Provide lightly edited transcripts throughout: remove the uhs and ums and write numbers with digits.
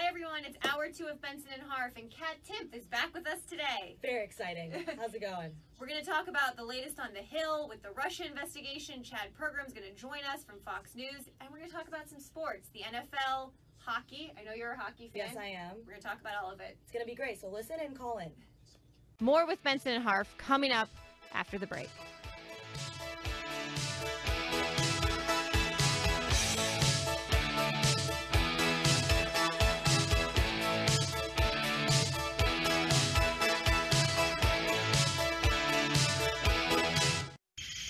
Hi everyone, it's Hour 2 of Benson and Harf, and Katherine Timpf is back with us today. Very exciting. How's it going? We're going to talk about the latest on the Hill with the Russia investigation. Chad Pergram's going to join us from Fox News, and we're going to talk about some sports, the NFL, hockey. I know you're a hockey fan. Yes, I am. We're going to talk about all of it. It's going to be great, so listen and call in. More with Benson and Harf coming up after the break.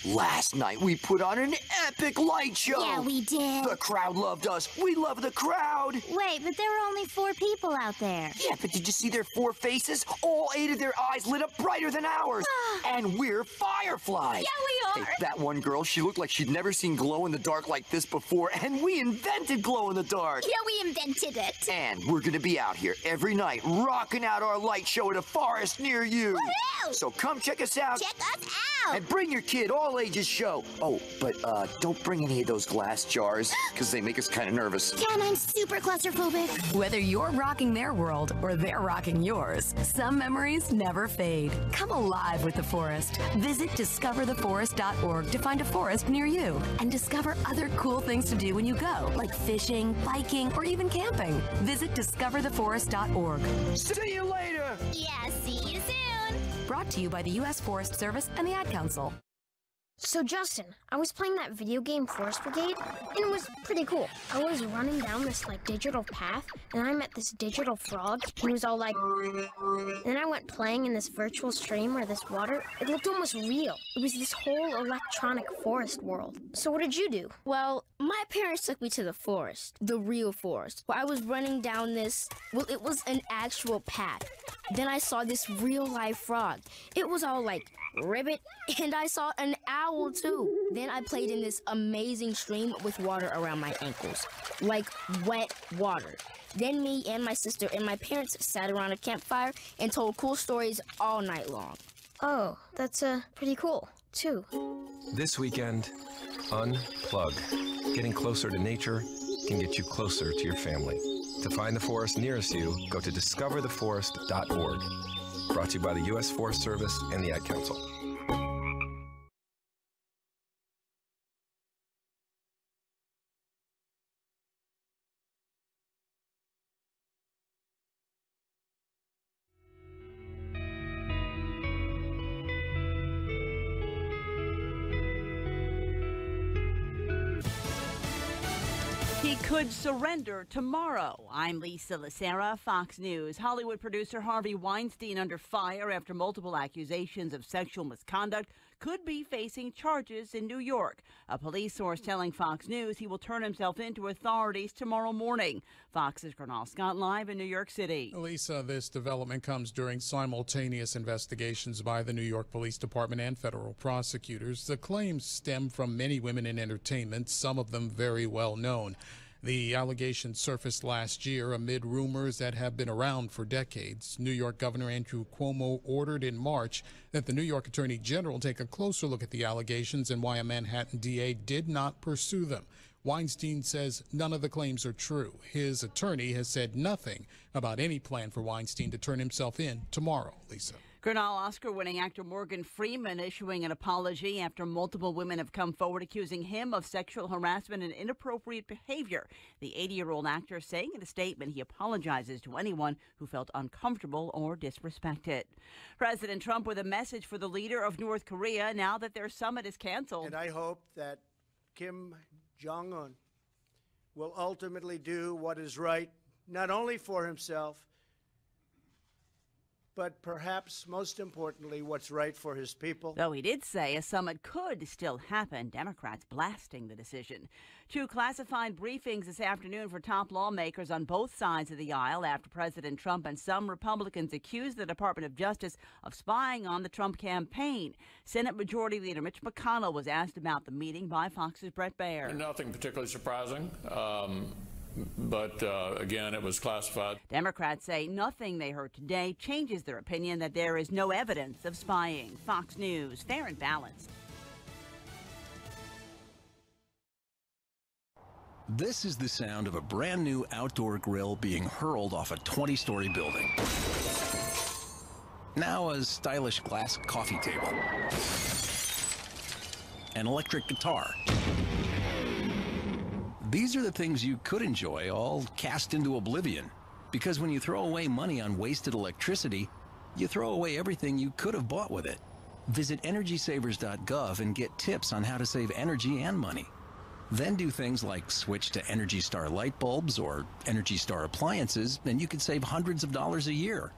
Last night we put on an epic light show. Yeah, we did. The crowd loved us. We love the crowd. Wait, but there were only 4 people out there. Yeah, but did you see their 4 faces? All 8 of their eyes lit up brighter than ours. And we're fireflies. Yeah, we are. Hey, that one girl, she looked like she'd never seen glow in the dark like this before, and we invented glow in the dark. Yeah, we invented it. And we're gonna be out here every night rocking out our light show at a forest near you. Woohoo! So come check us out. Check us out. And bring your kid, all ages show. Oh, but don't bring any of those glass jars, because they make us kind of nervous. Ken, I'm super claustrophobic. Whether you're rocking their world or they're rocking yours, some memories never fade. Come alive with the forest. Visit discovertheforest.org to find a forest near you and discover other cool things to do when you go, like fishing, biking, or even camping. Visit discovertheforest.org. See you later! Yeah, see you soon. Brought to you by the U.S. Forest Service and the Ad Council. So Justin, I was playing that video game Forest Brigade, and it was pretty cool. I was running down this digital path, and I met this digital frog, and he was all like... Then I went playing in this virtual stream where this water, it looked almost real. It was this whole electronic forest world. So what did you do? Well, my parents took me to the forest, the real forest, where I was running down this, well, it was an actual path. Then I saw this real-life frog. It was all like ribbit, and I saw an owl too. Then I played in this amazing stream with water around my ankles, like wet water. Then me and my sister and my parents sat around a campfire and told cool stories all night long. Oh, that's pretty cool, too. This weekend, unplug. Getting closer to nature can get you closer to your family. To find the forest nearest you, go to discovertheforest.org. Brought to you by the U.S. Forest Service and the Ad Council. He could surrender tomorrow. I'm Lisa Lacera, Fox News. Hollywood producer Harvey Weinstein under fire after multiple accusations of sexual misconduct could be facing charges in New York. A police source telling Fox News he will turn himself in to authorities tomorrow morning. Fox's Colonel Scott live in New York City. Lisa, this development comes during simultaneous investigations by the New York Police Department and federal prosecutors. The claims stem from many women in entertainment, some of them very well known. The allegations surfaced last year amid rumors that have been around for decades. New York Governor Andrew Cuomo ordered in March that the New York Attorney General take a closer look at the allegations and why a Manhattan DA did not pursue them. Weinstein says none of the claims are true. His attorney has said nothing about any plan for Weinstein to turn himself in tomorrow. Lisa. Grinnell Oscar-winning actor Morgan Freeman issuing an apology after multiple women have come forward accusing him of sexual harassment and inappropriate behavior. The 80-year-old actor saying in a statement he apologizes to anyone who felt uncomfortable or disrespected. President Trump with a message for the leader of North Korea now that their summit is canceled. And I hope that Kim Jong-un will ultimately do what is right, not only for himself, but perhaps most importantly, what's right for his people. Though he did say a summit could still happen, Democrats blasting the decision. 2 classified briefings this afternoon for top lawmakers on both sides of the aisle after President Trump and some Republicans accused the Department of Justice of spying on the Trump campaign. Senate Majority Leader Mitch McConnell was asked about the meeting by Fox's Brett Baer. Nothing particularly surprising. But again, it was classified. Democrats say nothing they heard today changes their opinion that there is no evidence of spying. Fox News, fair and balanced. This is the sound of a brand new outdoor grill being hurled off a 20-story building. Now a stylish glass coffee table. An electric guitar. These are the things you could enjoy, all cast into oblivion. Because when you throw away money on wasted electricity, you throw away everything you could have bought with it. Visit EnergySavers.gov and get tips on how to save energy and money. Then do things like switch to Energy Star light bulbs or Energy Star appliances, and you could save hundreds of dollars a year.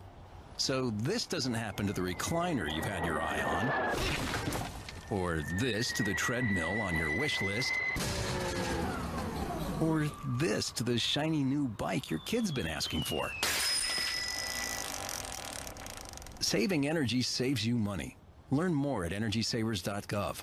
So this doesn't happen to the recliner you've had your eye on, or this to the treadmill on your wish list, or this to the shiny new bike your kid's been asking for. Saving energy saves you money. Learn more at EnergySavers.gov.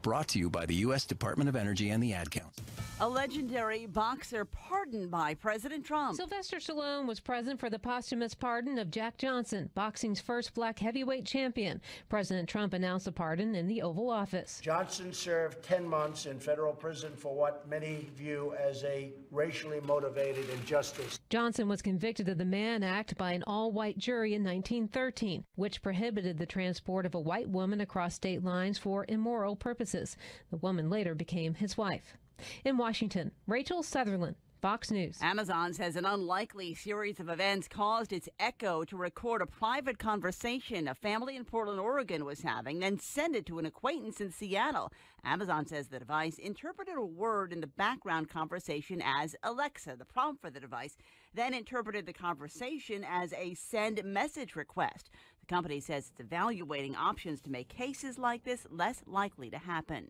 Brought to you by the U.S. Department of Energy and the Ad Council. A legendary boxer pardoned by President Trump. Sylvester Stallone was present for the posthumous pardon of Jack Johnson, boxing's first black heavyweight champion. President Trump announced the pardon in the Oval Office. Johnson served 10 months in federal prison for what many view as a racially motivated injustice. Johnson was convicted of the Mann Act by an all-white jury in 1913, which prohibited the transport of a white woman across state lines for immoral purposes. The woman later became his wife. In Washington, Rachel Sutherland, Fox News. Amazon says an unlikely series of events caused its Echo to record a private conversation a family in Portland, Oregon was having, then send it to an acquaintance in Seattle. Amazon says the device interpreted a word in the background conversation as Alexa, the prompt for the device, then interpreted the conversation as a send message request. The company says it's evaluating options to make cases like this less likely to happen.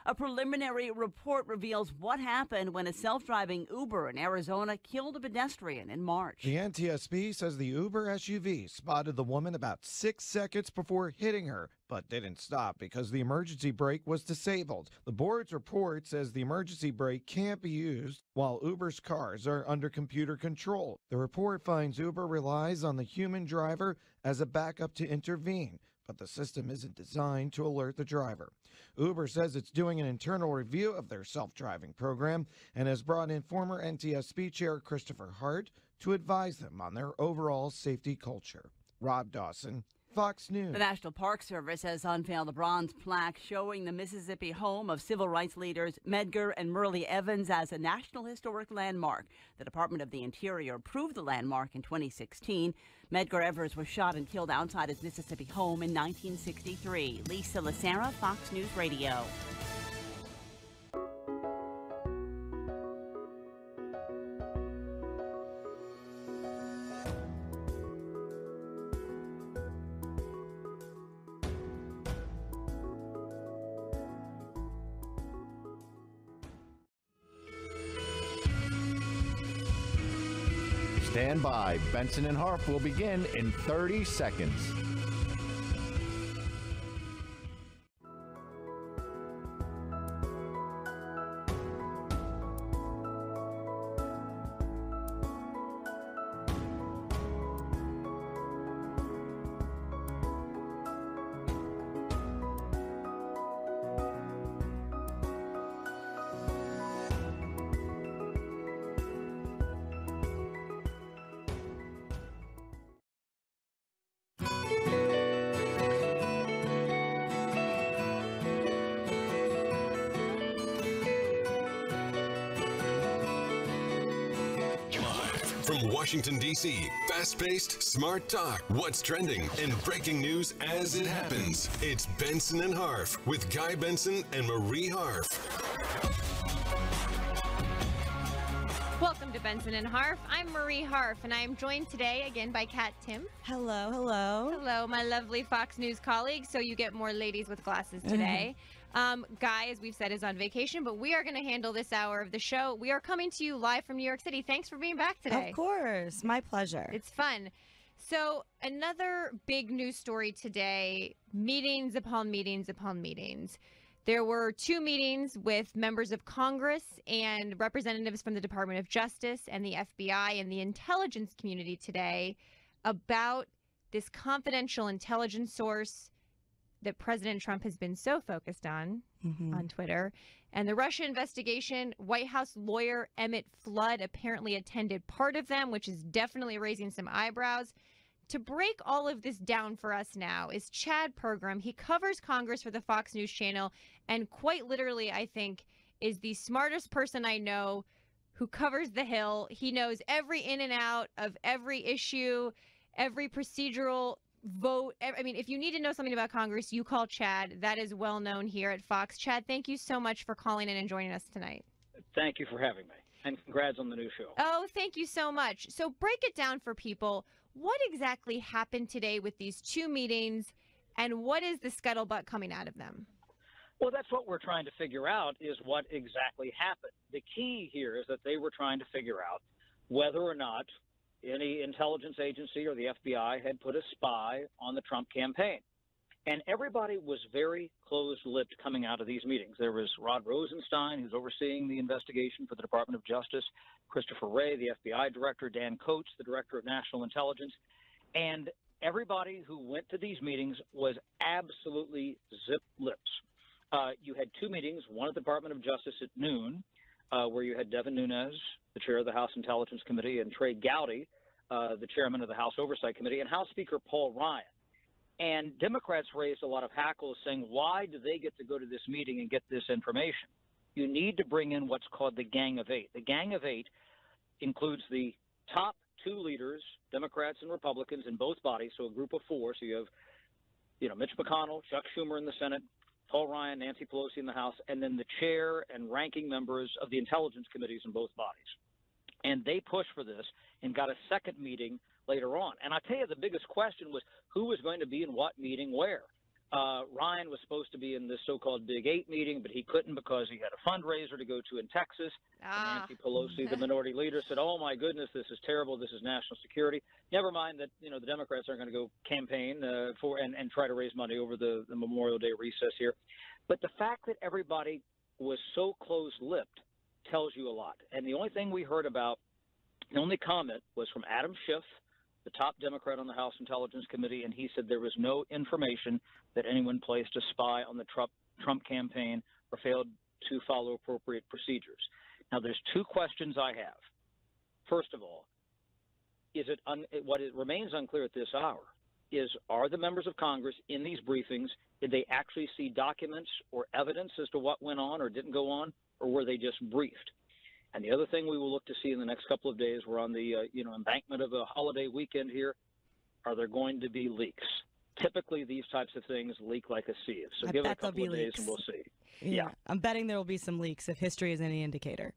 A preliminary report reveals what happened when a self-driving Uber in Arizona killed a pedestrian in March. The NTSB says the Uber SUV spotted the woman about 6 seconds before hitting her, but didn't stop because the emergency brake was disabled. The board's report says the emergency brake can't be used while Uber's cars are under computer control. The report finds Uber relies on the human driver as a backup to intervene, but the system isn't designed to alert the driver. Uber says it's doing an internal review of their self-driving program and has brought in former NTSB Chair Christopher Hart to advise them on their overall safety culture. Rob Dawson, Fox News. The National Park Service has unveiled a bronze plaque showing the Mississippi home of civil rights leaders Medgar and Myrlie Evans as a National Historic Landmark. The Department of the Interior approved the landmark in 2016. Medgar Evers was shot and killed outside his Mississippi home in 1963. Lisa Lacera, Fox News Radio. Stand by. Benson and Harf will begin in 30 seconds. From Washington, D.C., fast-paced, smart talk, what's trending, and breaking news as it happens. It's Benson and Harf with Guy Benson and Marie Harf. Welcome to Benson and Harf. I'm Marie Harf, and I am joined today again by Kat Timpf. Hello, hello. Hello, my lovely Fox News colleague, so you get more ladies with glasses today. Guy, as we've said, is on vacation, but we are going to handle this hour of the show. We are coming to you live from New York City. Thanks for being back today. Of course. My pleasure. It's fun. So another big news story today, meetings upon meetings upon meetings. There were 2 meetings with members of Congress and representatives from the Department of Justice and the FBI and the intelligence community today about this confidential intelligence source that President Trump has been so focused on Twitter. And the Russia investigation, White House lawyer Emmett Flood apparently attended part of them, which is definitely raising some eyebrows. To break all of this down for us now is Chad Pergram. He covers Congress for the Fox News channel and quite literally, I think, is the smartest person I know who covers the Hill. He knows every in and out of every issue, every procedural vote. I mean, if you need to know something about Congress, you call Chad. That is well known here at Fox. Chad, thank you so much for calling in and joining us tonight. Thank you for having me. And congrats on the new show. Oh, thank you so much. So break it down for people. What exactly happened today with these two meetings, and what is the scuttlebutt coming out of them? Well, that's what we're trying to figure out, is what exactly happened. The key here is that they were trying to figure out whether or not any intelligence agency or the FBI had put a spy on the Trump campaign. And everybody was very closed-lipped coming out of these meetings. There was Rod Rosenstein, who's overseeing the investigation for the Department of Justice, Christopher Wray, the FBI director, Dan Coates, the director of national intelligence. And everybody who went to these meetings was absolutely zip-lips. You had two meetings, one at the Department of Justice at noon, where you had Devin Nunes, the chair of the House Intelligence Committee, and Trey Gowdy, the chairman of the House Oversight Committee, and House Speaker Paul Ryan. And Democrats raised a lot of hackles saying, why do they get to go to this meeting and get this information? You need to bring in what's called the Gang of Eight. The Gang of Eight includes the top two leaders, Democrats and Republicans in both bodies, so a group of four. So you have, Mitch McConnell, Chuck Schumer in the Senate, Paul Ryan, Nancy Pelosi in the House, and then the chair and ranking members of the intelligence committees in both bodies. And they pushed for this and got a second meeting later on. And I tell you, the biggest question was who was going to be in what meeting where. Ryan was supposed to be in this so-called Big 8 meeting, but he couldn't because he had a fundraiser to go to in Texas. And Nancy Pelosi, the minority leader, said, oh, my goodness, this is terrible. This is national security. Never mind that, the Democrats aren't going to go campaign for and try to raise money over the Memorial Day recess here. But the fact that everybody was so close-lipped tells you a lot. And the only thing we heard about, the only comment was from Adam Schiff, the top Democrat on the House Intelligence Committee, and he said there was no information that anyone placed a spy on the Trump campaign or failed to follow appropriate procedures. Now, there's two questions I have. First of all, what it remains unclear at this hour is, are the members of Congress in these briefings, did they actually see documents or evidence as to what went on or didn't go on, or were they just briefed? And the other thing we will look to see in the next couple of days, we're on the embankment of a holiday weekend here, are there going to be leaks? Typically, these types of things leak like a sieve. So give it a couple of days and we'll see. Yeah, I'm betting there will be some leaks if history is any indicator.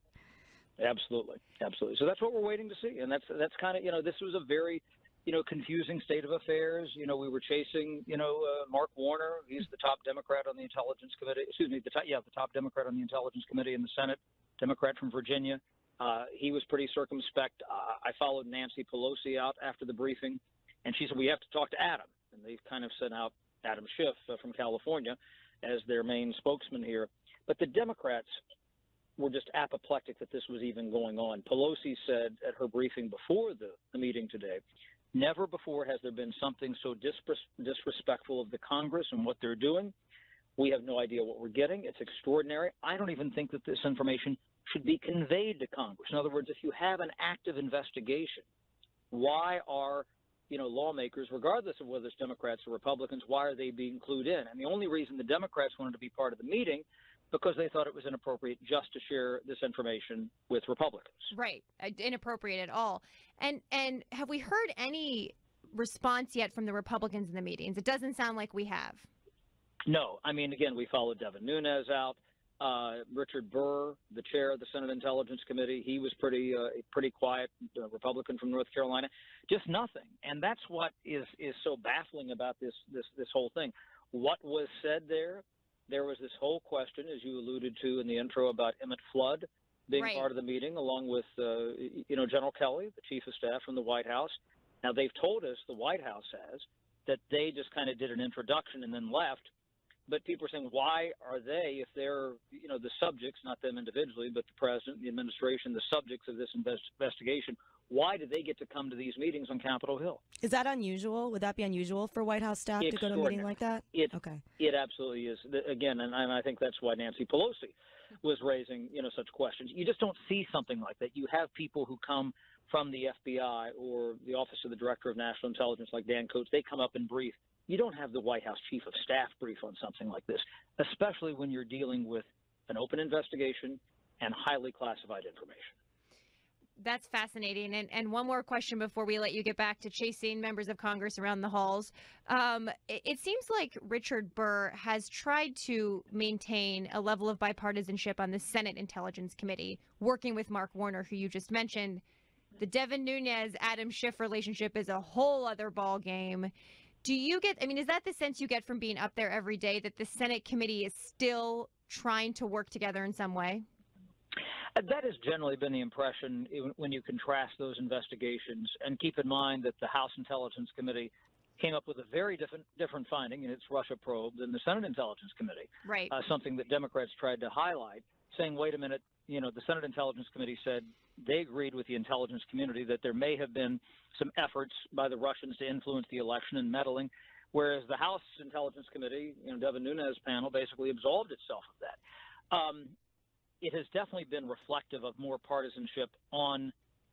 Absolutely, absolutely. So that's what we're waiting to see, and that's kind of this was a very confusing state of affairs. We were chasing Mark Warner. He's the top Democrat on the Intelligence Committee. Excuse me, the top Democrat on the Intelligence Committee in the Senate. Democrat from Virginia. He was pretty circumspect. I followed Nancy Pelosi out after the briefing, and she said, we have to talk to Adam. And they kind of sent out Adam Schiff from California as their main spokesman here. But the Democrats were just apoplectic that this was even going on. Pelosi said at her briefing before the meeting today, never before has there been something so disrespectful of the Congress and what they're doing. We have no idea what we're getting. It's extraordinary. I don't even think that this information should be conveyed to Congress. In other words, if you have an active investigation, why are lawmakers, regardless of whether it's Democrats or Republicans, why are they being clued in? And the only reason the Democrats wanted to be part of the meeting because they thought it was inappropriate just to share this information with Republicans. Right. Inappropriate at all. And have we heard any response yet from the Republicans in the meetings? It doesn't sound like we have. No. I mean, again, we followed Devin Nunes out. Richard Burr, the chair of the Senate Intelligence Committee, he was pretty quiet, Republican from North Carolina. Just nothing. And that's what is so baffling about this whole thing. What was said there? There was this whole question, as you alluded to in the intro, about Emmett Flood being part of the meeting, along with General Kelly, the chief of staff from the White House. Now, they've told us, the White House has, that they just kind of did an introduction and then left. but people are saying, why are they, if they're, the subjects, not them individually, but the president, the administration, the subjects of this investigation, why do they get to come to these meetings on Capitol Hill? Is that unusual? Would that be unusual for White House staff to go to a meeting like that? It absolutely is. Again, and I think that's why Nancy Pelosi was raising, such questions. You just don't see something like that. You have people who come from the FBI or the Office of the Director of National Intelligence, like Dan Coats. They come up and brief. You don't have the White House Chief of Staff brief on something like this, especially when you're dealing with an open investigation and highly classified information. That's fascinating. And one more question before we let you get back to chasing members of Congress around the halls. It seems like Richard Burr has tried to maintain a level of bipartisanship on the Senate Intelligence Committee, working with Mark Warner, who you just mentioned. The Devin Nunes-Adam Schiff relationship is a whole other ball game. Do you get, is that the sense you get from being up there every day, that the Senate committee is still trying to work together in some way? That has generally been the impression when you contrast those investigations. And keep in mind that the House Intelligence Committee came up with a very different finding in its Russia probe than the Senate Intelligence Committee. Right. Something that Democrats tried to highlight, saying, wait a minute, the Senate Intelligence Committee said they agreed with the intelligence community that there may have been some efforts by the Russians to influence the election and meddling, whereas the House Intelligence Committee, Devin Nunes panel, basically absolved itself of that. It has definitely been reflective of more partisanship in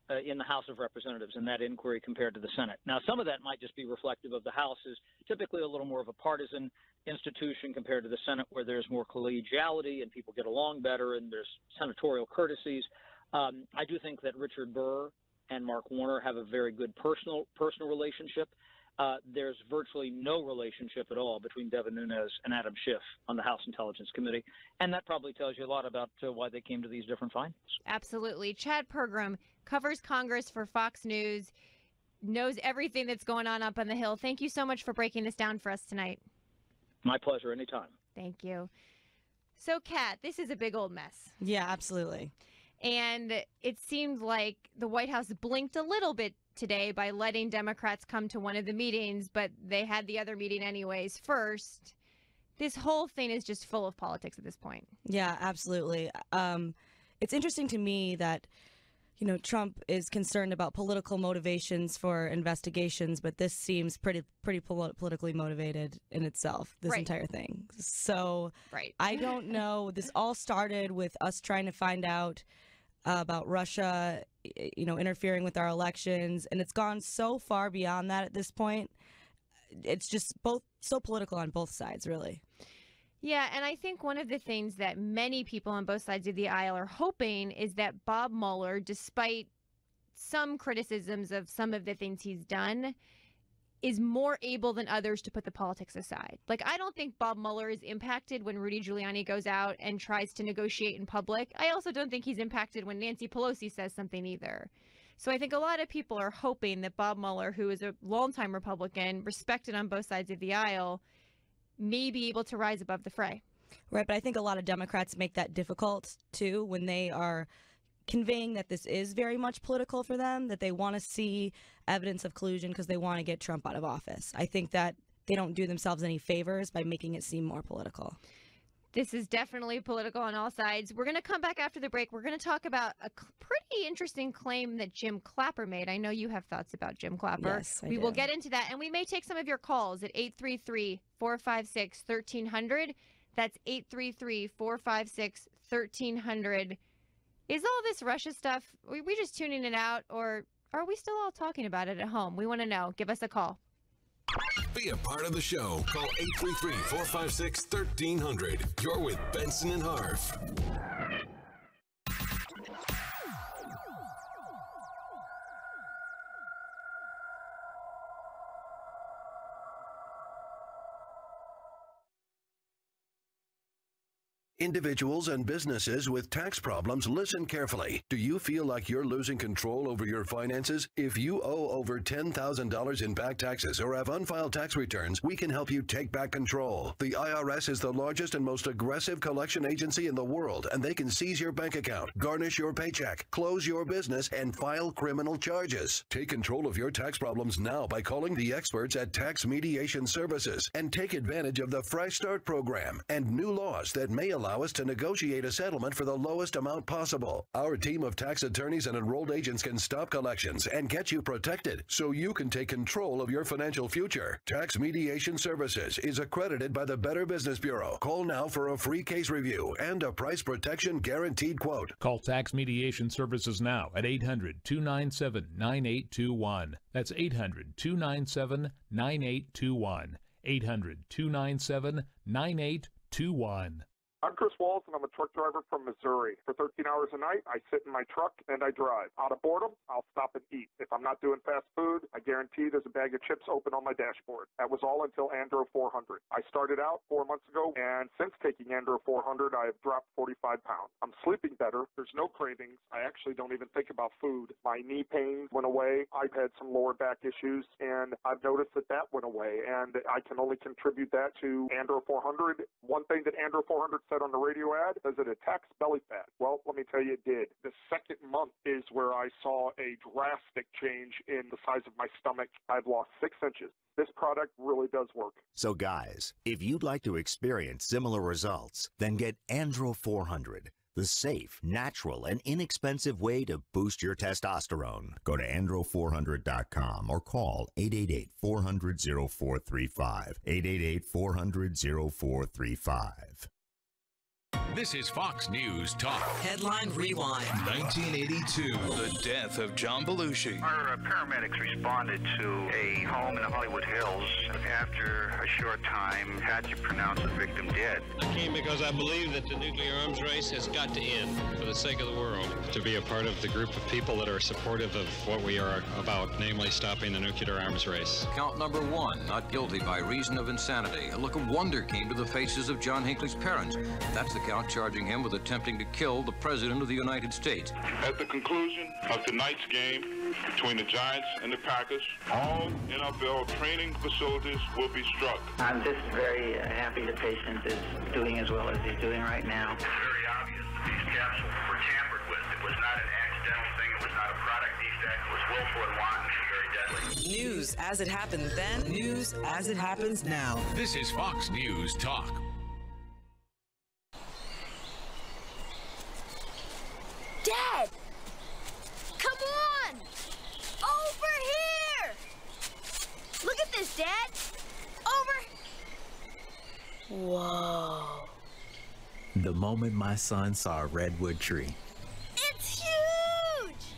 the House of Representatives in that inquiry compared to the Senate. Now, some of that might just be reflective of the House is typically a little more of a partisan institution compared to the Senate, where there's more collegiality and people get along better and there's senatorial courtesies. I do think that Richard Burr and Mark Warner have a very good personal relationship. There's virtually no relationship at all between Devin Nunes and Adam Schiff on the House Intelligence Committee, and that probably tells you a lot about why they came to these different findings. Absolutely. Chad Pergram covers Congress for Fox News, knows everything that's going on up on the Hill. Thank you so much for breaking this down for us tonight. My pleasure. Anytime. Thank you. So, Kat, this is a big old mess. Yeah, absolutely. And it seemed like the White House blinked a little bit today by letting Democrats come to one of the meetings, but they had the other meeting anyways first. This whole thing is just full of politics at this point. Yeah, absolutely. It's interesting to me that, Trump is concerned about political motivations for investigations, but this seems pretty politically motivated in itself, this entire thing. So I don't know. This all started with us trying to find out about Russia, interfering with our elections, and it's gone so far beyond that at this point. It's just so political on both sides, really. Yeah, and I think one of the things that many people on both sides of the aisle are hoping is that Bob Mueller, despite some criticisms of some of the things he's done, is more able than others to put the politics aside. Like, I don't think Bob Mueller is impacted when Rudy Giuliani goes out and tries to negotiate in public. I also don't think he's impacted when Nancy Pelosi says something either. So I think a lot of people are hoping that Bob Mueller, who is a longtime Republican, respected on both sides of the aisle, may be able to rise above the fray. Right, but I think a lot of Democrats make that difficult, too, when they are conveying that this is very much political for them, that they want to see evidence of collusion because they want to get Trump out of office. I think that they don't do themselves any favors by making it seem more political. This is definitely political on all sides. We're going to come back after the break. We're going to talk about a pretty interesting claim that Jim Clapper made. I know you have thoughts about Jim Clapper. Yes, I We do. will get into that, and we may take some of your calls at 833-456-1300. That's 833-456-1300. Is all this Russia stuff, are we just tuning it out, or are we still all talking about it at home? We want to know. Give us a call. Be a part of the show. Call 833-456-1300. You're with Benson and Harf. Individuals and businesses with tax problems, listen carefully. Do you feel like you're losing control over your finances? If you owe over $10,000 in back taxes or have unfiled tax returns, we can help you take back control. The IRS is the largest and most aggressive collection agency in the world, and they can seize your bank account, garnish your paycheck, close your business, and file criminal charges. Take control of your tax problems now by calling the experts at Tax Mediation Services and take advantage of the Fresh Start program and new laws that may allow us to negotiate a settlement for the lowest amount possible. Our team of tax attorneys and enrolled agents can stop collections and get you protected so you can take control of your financial future. Tax Mediation Services is accredited by the Better Business Bureau. Call now for a free case review and a price protection guaranteed quote. Call Tax Mediation Services now at 800-297-9821. That's 800-297-9821. 800-297-9821. I'm Chris Walls, and I'm a truck driver from Missouri. For 13 hours a night, I sit in my truck and I drive. Out of boredom, I'll stop and eat. If I'm not doing fast food, I guarantee there's a bag of chips open on my dashboard. That was all until Andro 400. I started out 4 months ago, and since taking Andro 400, I have dropped 45 pounds. I'm sleeping better. There's no cravings. I actually don't even think about food. My knee pain went away. I've had some lower back issues, and I've noticed that went away, and I can only contribute that to Andro 400. One thing that Andro 400 said on the radio ad is it attacks belly fat. Well, let me tell you, it did. The second month is where I saw a drastic change in the size of my stomach. I've lost 6 inches. This product really does work. So guys, if you'd like to experience similar results, then get Andro 400, the safe, natural, and inexpensive way to boost your testosterone. Go to andro400.com or call 888-400-0435. 888-400-0435. This is Fox News Talk. Headline Rewind. 1982. The death of John Belushi. Our paramedics responded to a home in the Hollywood Hills. After a short time, had to pronounce the victim dead. I came because I believe that the nuclear arms race has got to end for the sake of the world. To be a part of the group of people that are supportive of what we are about, namely stopping the nuclear arms race. Count number 1, not guilty by reason of insanity. A look of wonder came to the faces of John Hinckley's parents. That's the count charging him with attempting to kill the President of the United States. At the conclusion of tonight's game between the Giants and the Packers, all NFL training facilities will be struck. I'm just very happy the patient is doing as well as he's doing right now. It's very obvious that these capsules were tampered with. It was not an accidental thing. It was not a product defect. It was willful and wanton and very deadly. News as it happened then, news as it happens now. This is Fox News Talk. Dad! Come on! Over here! Look at this, Dad! Over! Whoa. The moment my son saw a redwood tree It's huge!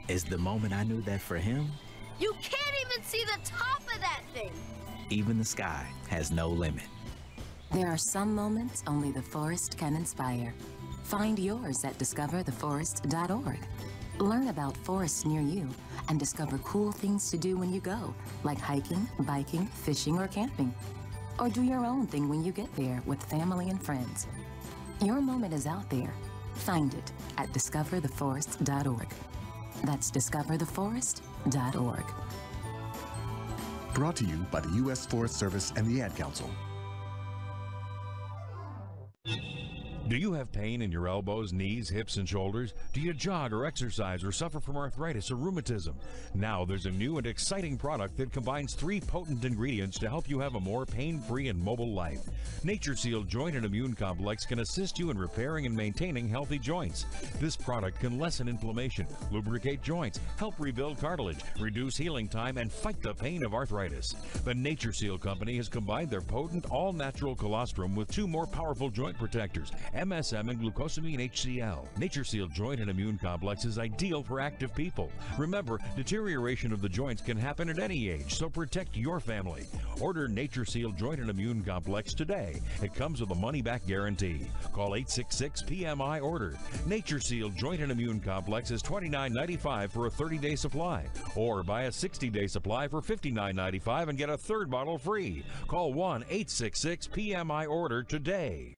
is the moment I knew that for him, You can't even see the top of that thing! even the sky has no limit. There are some moments only the forest can inspire. Find yours at discovertheforest.org. Learn about forests near you and discover cool things to do when you go, like hiking, biking, fishing, or camping. Or do your own thing when you get there with family and friends. Your moment is out there. Find it at discovertheforest.org. That's discovertheforest.org. Brought to you by the U.S. Forest Service and the Ad Council. Do you have pain in your elbows, knees, hips, and shoulders? Do you jog or exercise or suffer from arthritis or rheumatism? Now there's a new and exciting product that combines 3 potent ingredients to help you have a more pain-free and mobile life. NatureSeal Joint and Immune Complex can assist you in repairing and maintaining healthy joints. This product can lessen inflammation, lubricate joints, help rebuild cartilage, reduce healing time, and fight the pain of arthritis. The NatureSeal Company has combined their potent all-natural colostrum with 2 more powerful joint protectors, MSM and glucosamine HCl. NatureSeal Joint and Immune Complex is ideal for active people. Remember, deterioration of the joints can happen at any age, so protect your family. Order NatureSeal Joint and Immune Complex today. It comes with a money-back guarantee. Call 866-PMI-ORDER. NatureSeal Joint and Immune Complex is $29.95 for a 30-day supply. Or buy a 60-day supply for $59.95 and get a 3rd bottle free. Call 1-866-PMI-ORDER today.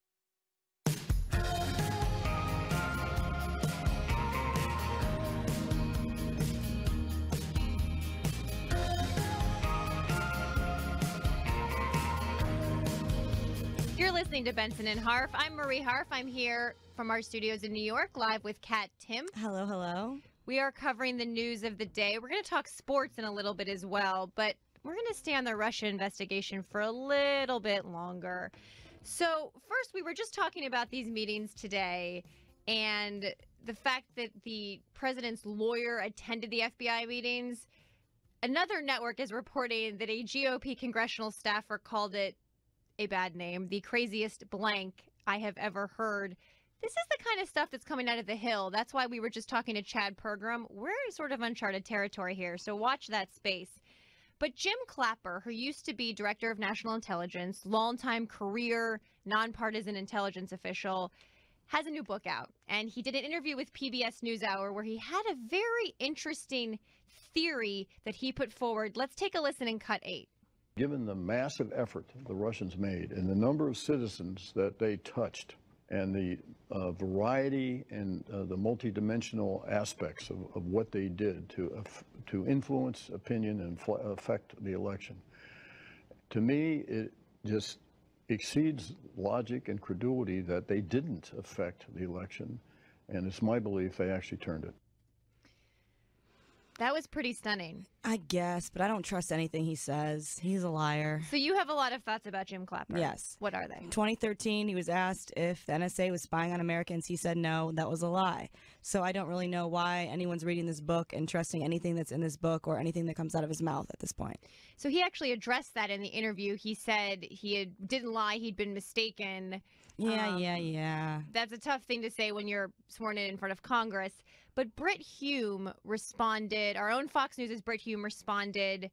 You're listening to Benson and Harf. I'm Marie Harf. I'm here from our studios in New York, live with Kat Timpf. Hello, hello. We are covering the news of the day. We're going to talk sports in a little bit as well, but we're going to stay on the Russia investigation for a little bit longer. So first, we were just talking about these meetings today and the fact that the president's lawyer attended the FBI meetings. Another network is reporting that a GOP congressional staffer called it a bad name, the craziest blank I have ever heard. This is the kind of stuff that's coming out of the Hill. That's why we were just talking to Chad Pergram. We're in sort of uncharted territory here, so watch that space. But Jim Clapper, who used to be Director of National Intelligence, longtime career nonpartisan intelligence official, has a new book out. And he did an interview with PBS NewsHour where he had a very interesting theory that he put forward. Let's take a listen in cut 8. Given the massive effort the Russians made and the number of citizens that they touched and the variety and the multidimensional aspects of what they did to influence opinion and affect the election, to me, it just exceeds logic and credulity that they didn't affect the election, and it's my belief they actually turned it. That was pretty stunning. I guess, but I don't trust anything he says. He's a liar. So you have a lot of thoughts about Jim Clapper. Yes. What are they? 2013, he was asked if the NSA was spying on Americans. He said no, that was a lie. So I don't really know why anyone's reading this book and trusting anything that's in this book or anything that comes out of his mouth at this point. So he actually addressed that in the interview. He said didn't lie, he'd been mistaken. Yeah. That's a tough thing to say when you're sworn in front of Congress. But Brit Hume responded, our own Fox News' Brit Hume responded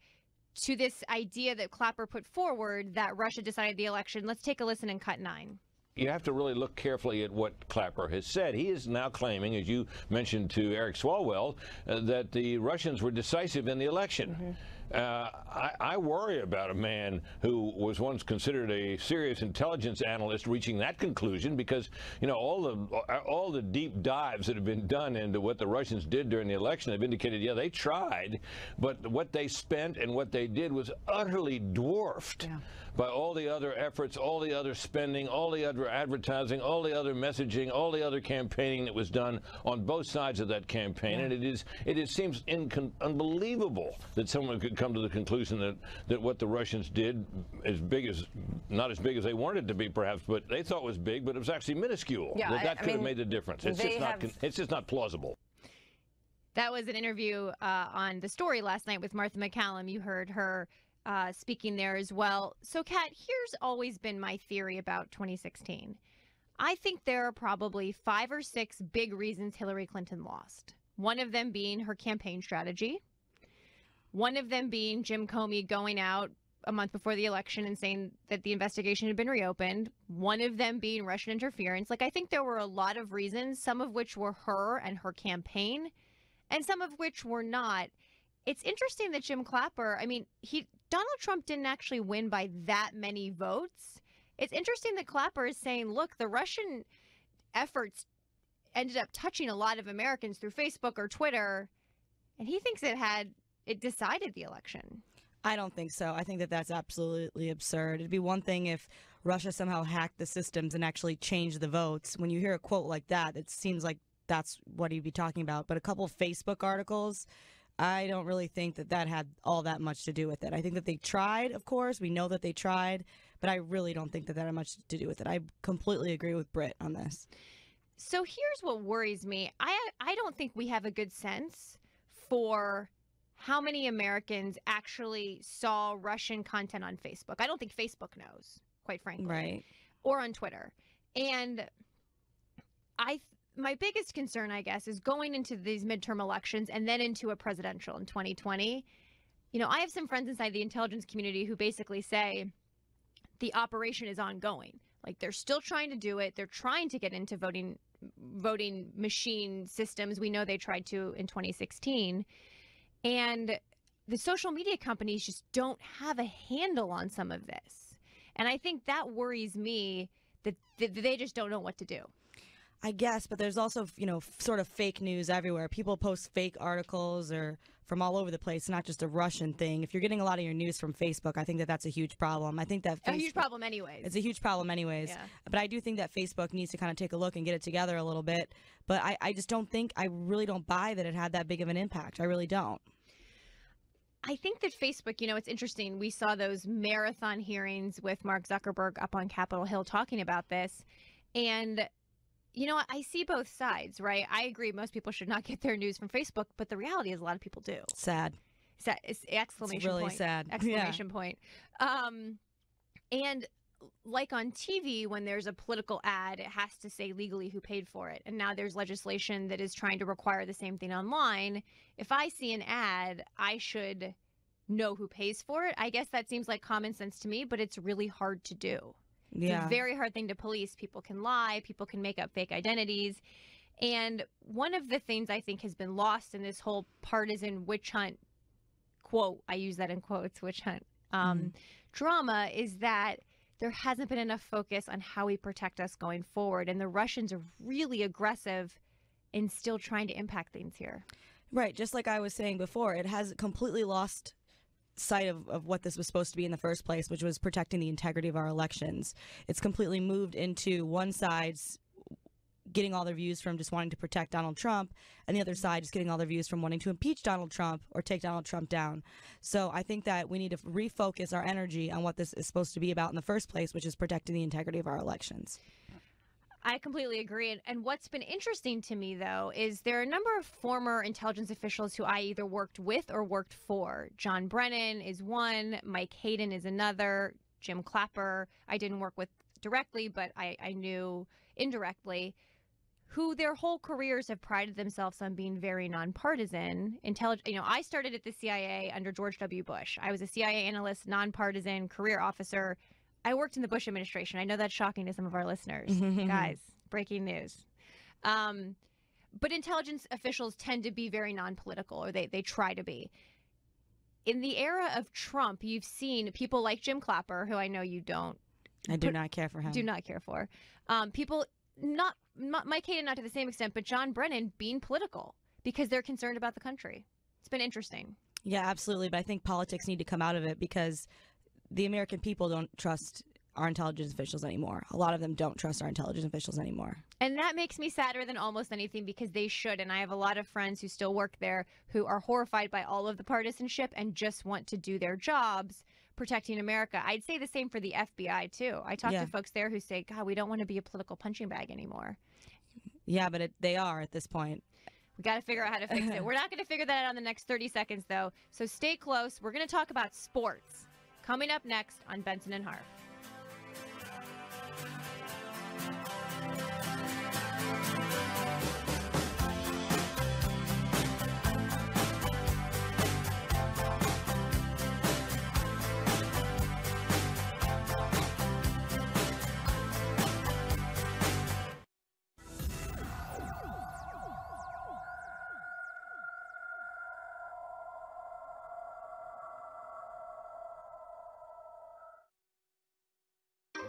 to this idea that Clapper put forward that Russia decided the election. Let's take a listen in cut 9. You have to really look carefully at what Clapper has said. He is now claiming, as you mentioned to Eric Swalwell, that the Russians were decisive in the election. Mm-hmm. I worry about a man who was once considered a serious intelligence analyst reaching that conclusion because, you know, all the deep dives that have been done into what the Russians did during the election have indicated, yeah, they tried, but what they spent and what they did was utterly dwarfed by all the other efforts, all the other spending, all the other advertising, all the other messaging, all the other campaigning that was done on both sides of that campaign. And it seems unbelievable that someone could come to the conclusion that what the Russians did, not as big as they wanted it to be perhaps, but they thought was big, but it was actually minuscule. Yeah, that could have made the difference. It's just not plausible. That was an interview on The Story last night with Martha McCallum. You heard her speaking there as well. So, Kat, here's always been my theory about 2016. I think there are probably 5 or 6 big reasons Hillary Clinton lost. One of them being her campaign strategy. One of them being Jim Comey going out a month before the election and saying that the investigation had been reopened. One of them being Russian interference. Like, I think there were a lot of reasons, some of which were her and her campaign, and some of which were not. It's interesting that Jim Clapper, I mean, Donald Trump didn't actually win by that many votes. It's interesting that Clapper is saying, look, the Russian efforts ended up touching a lot of Americans through Facebook or Twitter, and he thinks it decided the election. I don't think so. I think that that's absolutely absurd. It'd be one thing if Russia somehow hacked the systems and actually changed the votes. When you hear a quote like that, it seems like that's what he'd be talking about. But a couple of Facebook articles, I don't really think that had all that much to do with it. I think that they tried, of course. We know that they tried, but I really don't think that had much to do with it. I completely agree with Britt on this. So here's what worries me. I don't think we have a good sense for how many Americans actually saw Russian content on Facebook. I don't think Facebook knows, quite frankly. Right. Or on Twitter. And my biggest concern, I guess, is going into these midterm elections and then into a presidential in 2020. You know, I have some friends inside the intelligence community who basically say the operation is ongoing. Like, they're still trying to do it. They're trying to get into voting machine systems. We know they tried to in 2016. And the social media companies just don't have a handle on some of this. And I think that worries me that they just don't know what to do. I guess, but there's also, sort of fake news everywhere. People post fake articles or from all over the place, not just a Russian thing. If you're getting a lot of your news from Facebook, I think that that's a huge problem. I think that a huge problem anyways. It's a huge problem anyways. Yeah. But I do think that Facebook needs to kind of take a look and get it together a little bit. But I just don't think, I really don't buy that it had that big of an impact. I really don't. I think that Facebook, it's interesting. We saw those marathon hearings with Mark Zuckerberg up on Capitol Hill talking about this. And I see both sides, right? I agree most people should not get their news from Facebook, but the reality is a lot of people do. Sad. It's exclamation really point. sad. Exclamation point. And like on TV, when there's a political ad, it has to say legally who paid for it. And now there's legislation that is trying to require the same thing online. If I see an ad, I should know who pays for it. I guess that seems like common sense to me, but it's really hard to do. Yeah. It's a very hard thing to police. People can lie. People can make up fake identities. And one of the things I think has been lost in this whole partisan witch hunt, quote, I use that in quotes, witch hunt, drama, is that there hasn't been enough focus on how we protect us going forward. And the Russians are really aggressive in still trying to impact things here. Right. Just like I was saying before, it has completely lost sight of what this was supposed to be in the first place, which was protecting the integrity of our elections. It's completely moved into one side's getting all their views from just wanting to protect Donald Trump, and the other side is getting all their views from wanting to impeach Donald Trump or take Donald Trump down. So I think that we need to refocus our energy on what this is supposed to be about in the first place, which is protecting the integrity of our elections. I completely agree. And what's been interesting to me, though, is there are a number of former intelligence officials who I either worked with or worked for. John Brennan is one. Mike Hayden is another. Jim Clapper, I didn't work with directly, but I knew indirectly, who their whole careers have prided themselves on being very nonpartisan. I started at the CIA under George W. Bush. I was a CIA analyst, nonpartisan, career officer. I worked in the Bush administration. I know that's shocking to some of our listeners. Guys, breaking news. But intelligence officials tend to be very non-political, or they try to be. In the era of Trump, you've seen people like Jim Clapper, who I know you don't. I do not care for him. Do not care for. People, not Mike Hayden, not to the same extent, but John Brennan being political because they're concerned about the country. It's been interesting. Yeah, absolutely. But I think politics need to come out of it because the American people don't trust our intelligence officials anymore. A lot of them don't trust our intelligence officials anymore. And that makes me sadder than almost anything because they should. And I have a lot of friends who still work there who are horrified by all of the partisanship and just want to do their jobs protecting America. I'd say the same for the FBI, too. I talk to folks there who say, God, we don't want to be a political punching bag anymore. Yeah, but they are at this point. We got to figure out how to fix it. We're not going to figure that out in the next 30 seconds, though. So stay close. We're going to talk about sports. Coming up next on Benson and Harf.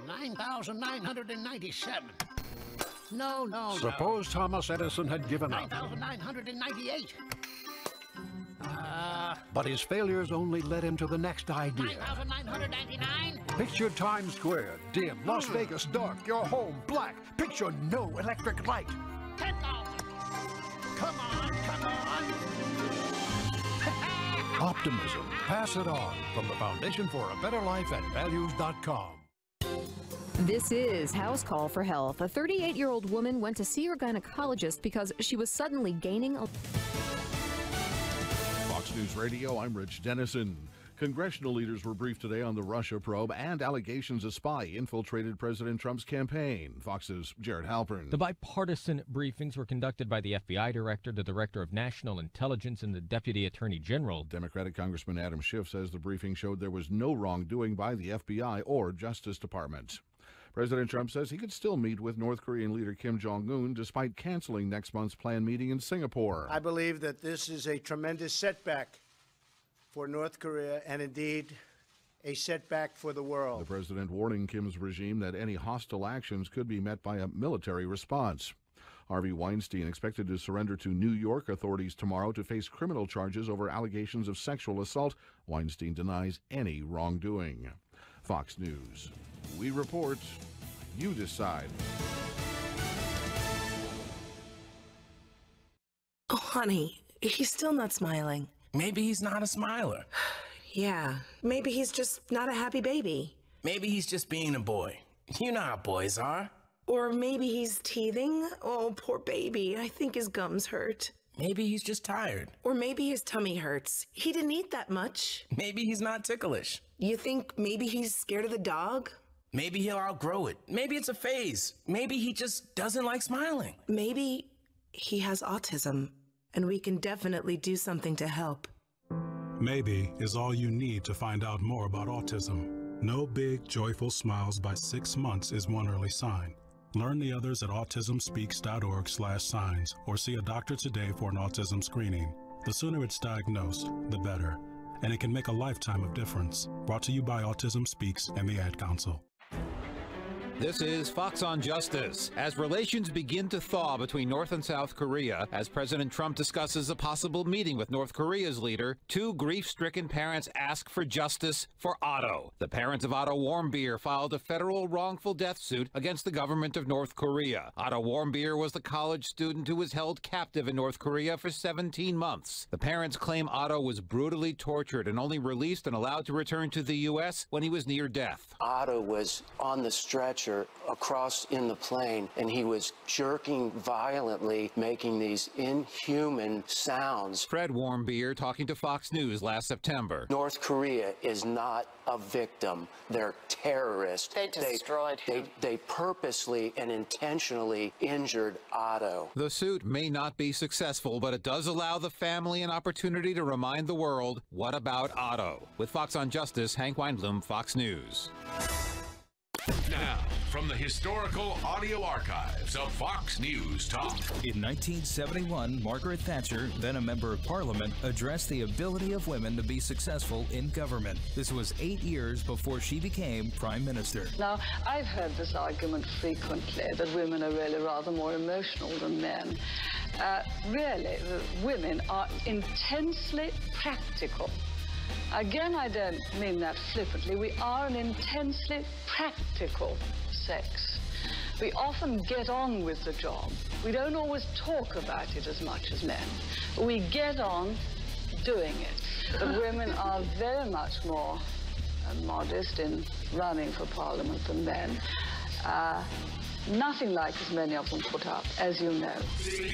$9,997. No. Suppose Thomas Edison had given up. $9,998. But his failures only led him to the next idea. $9,999. Picture Times Square, dim, Las Vegas dark, your home black. Picture no electric light. $10,000. Come on. Optimism. Pass it on from the Foundation for a Better Life at values.com. This is House Call for Health. A 38-year-old woman went to see her gynecologist because she was suddenly gaining a... Fox News Radio, I'm Rich Dennison. Congressional leaders were briefed today on the Russia probe and allegations a spy infiltrated President Trump's campaign. Fox's Jared Halpern. The bipartisan briefings were conducted by the FBI director, the director of national intelligence, and the deputy attorney general. Democratic Congressman Adam Schiff says the briefing showed there was no wrongdoing by the FBI or Justice Department. President Trump says he could still meet with North Korean leader Kim Jong-un despite canceling next month's planned meeting in Singapore. I believe that this is a tremendous setback for North Korea and indeed a setback for the world. The president warning Kim's regime that any hostile actions could be met by a military response. Harvey Weinstein expected to surrender to New York authorities tomorrow to face criminal charges over allegations of sexual assault. Weinstein denies any wrongdoing. Fox News. We report, you decide. Oh, honey, he's still not smiling. Maybe he's not a smiler. Yeah, maybe he's just not a happy baby. Maybe he's just being a boy. You know how boys are. Or maybe he's teething. Oh, poor baby. I think his gums hurt. Maybe he's just tired. Or maybe his tummy hurts. He didn't eat that much. Maybe he's not ticklish. You think maybe he's scared of the dog? Maybe he'll outgrow it. Maybe it's a phase. Maybe he just doesn't like smiling. Maybe he has autism, and we can definitely do something to help. Maybe is all you need to find out more about autism. No big, joyful smiles by 6 months is one early sign. Learn the others at autismspeaks.org/signs or see a doctor today for an autism screening. The sooner it's diagnosed, the better. And it can make a lifetime of difference. Brought to you by Autism Speaks and the Ad Council. This is Fox on Justice. As relations begin to thaw between North and South Korea, as President Trump discusses a possible meeting with North Korea's leader, two grief-stricken parents ask for justice for Otto. The parents of Otto Warmbier filed a federal wrongful death suit against the government of North Korea. Otto Warmbier was the college student who was held captive in North Korea for 17 months. The parents claim Otto was brutally tortured and only released and allowed to return to the U.S. when he was near death. Otto was on the stretcher across in the plane, and he was jerking violently, making these inhuman sounds. Fred Warmbier talking to Fox News last September. North Korea is not a victim. They're terrorists. They destroyed him. They purposely and intentionally injured Otto. The suit may not be successful, but it does allow the family an opportunity to remind the world, what about Otto? With Fox on Justice, Hank Weinblum, Fox News. Now, from the historical audio archives of Fox News Talk. In 1971, Margaret Thatcher, then a member of Parliament, addressed the ability of women to be successful in government. This was 8 years before she became Prime Minister. Now, I've heard this argument frequently, that women are really rather more emotional than men. Really, women are intensely practical. Again, I don't mean that flippantly. We are an intensely practical sex. We often get on with the job. We don't always talk about it as much as men. We get on doing it. But women are very much more modest in running for Parliament than men. Nothing like as many of them put up, as you know.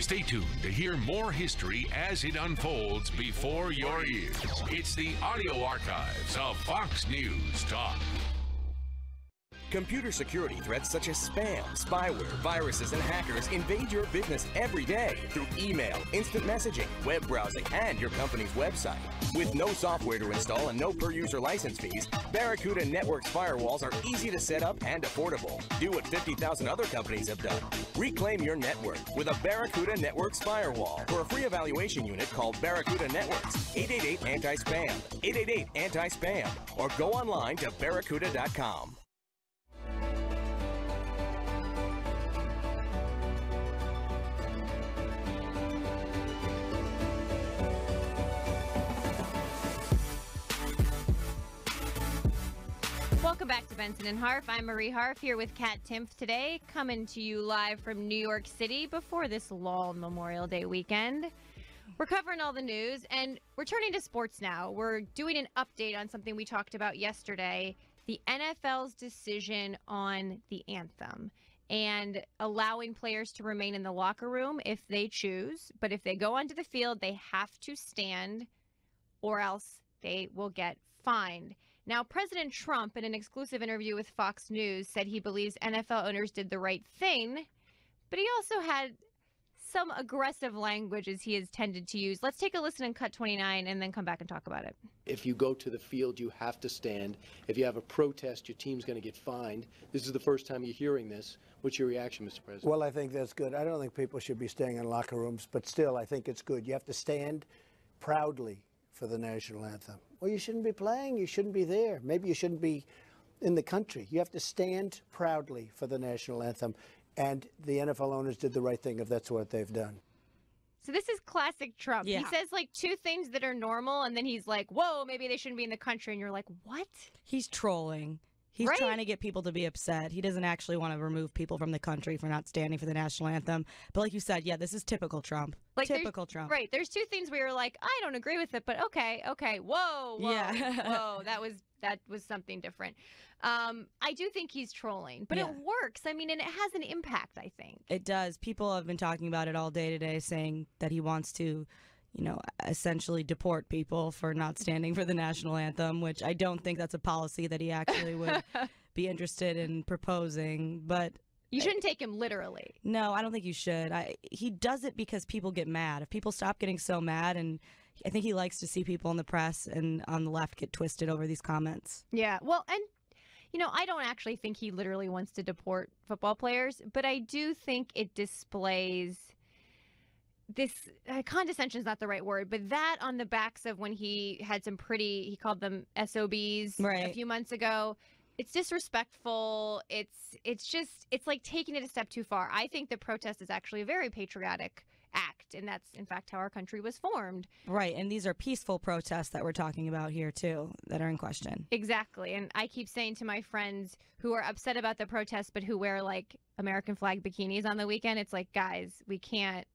Stay tuned to hear more history as it unfolds before your ears. It's the audio archives of Fox News Talk. Computer security threats such as spam, spyware, viruses, and hackers invade your business every day through email, instant messaging, web browsing, and your company's website. With no software to install and no per-user license fees, Barracuda Networks firewalls are easy to set up and affordable. Do what 50,000 other companies have done. Reclaim your network with a Barracuda Networks firewall. For a free evaluation unit, call Barracuda Networks, 888-ANTI-SPAM, 888-ANTI-SPAM, or go online to barracuda.com. Welcome back to Benson and Harf. I'm Marie Harf here with Kat Timpf today, coming to you live from New York City before this long Memorial Day weekend. We're covering all the news, and we're turning to sports now. We're doing an update on something we talked about yesterday, the NFL's decision on the anthem and allowing players to remain in the locker room if they choose. But if they go onto the field, they have to stand or else they will get fined. Now, President Trump, in an exclusive interview with Fox News, said he believes NFL owners did the right thing, but he also had some aggressive language as he has tended to use. Let's take a listen in Cut 29 and then come back and talk about it. If you go to the field, you have to stand. If you have a protest, your team's going to get fined. This is the first time you're hearing this. What's your reaction, Mr. President? Well, I think that's good. I don't think people should be staying in locker rooms, but still, I think it's good. You have to stand proudly for the national anthem. Well, you shouldn't be playing. You shouldn't be there. Maybe you shouldn't be in the country. You have to stand proudly for the national anthem. And the NFL owners did the right thing if that's what they've done. So this is classic Trump. Yeah. He says like two things that are normal, and then he's like, whoa, maybe they shouldn't be in the country. And you're like, what? He's trolling. He's Right? trying to get people to be upset. He doesn't actually want to remove people from the country for not standing for the national anthem. But like you said, yeah, this is typical Trump. Like Typical Trump. Right. There's two things where you're like, I don't agree with it, but okay. Whoa. Yeah. Whoa. That was something different. I do think he's trolling, but Yeah. it works. I mean, and it has an impact, I think. It does. People have been talking about it all day today, saying that he wants to, essentially deport people for not standing for the national anthem, which I don't think that's a policy that he actually would be interested in proposing. But You shouldn't take him literally. no, I don't think you should. He does it because people get mad. If people stop getting so mad, and I think he likes to see people in the press and on the left get twisted over these comments. Yeah. Well, and I don't actually think he literally wants to deport football players, but I do think it displays this condescension is not the right word, but that on the backs of when he had some he called them SOBs a few months ago. It's disrespectful. It's like taking it a step too far. I think the protest is actually a very patriotic act, and that's in fact how our country was formed. Right, and these are peaceful protests that we're talking about here too, that are in question. Exactly. And I keep saying to my friends who are upset about the protests but who wear like American flag bikinis on the weekend, it's like, guys, we can't.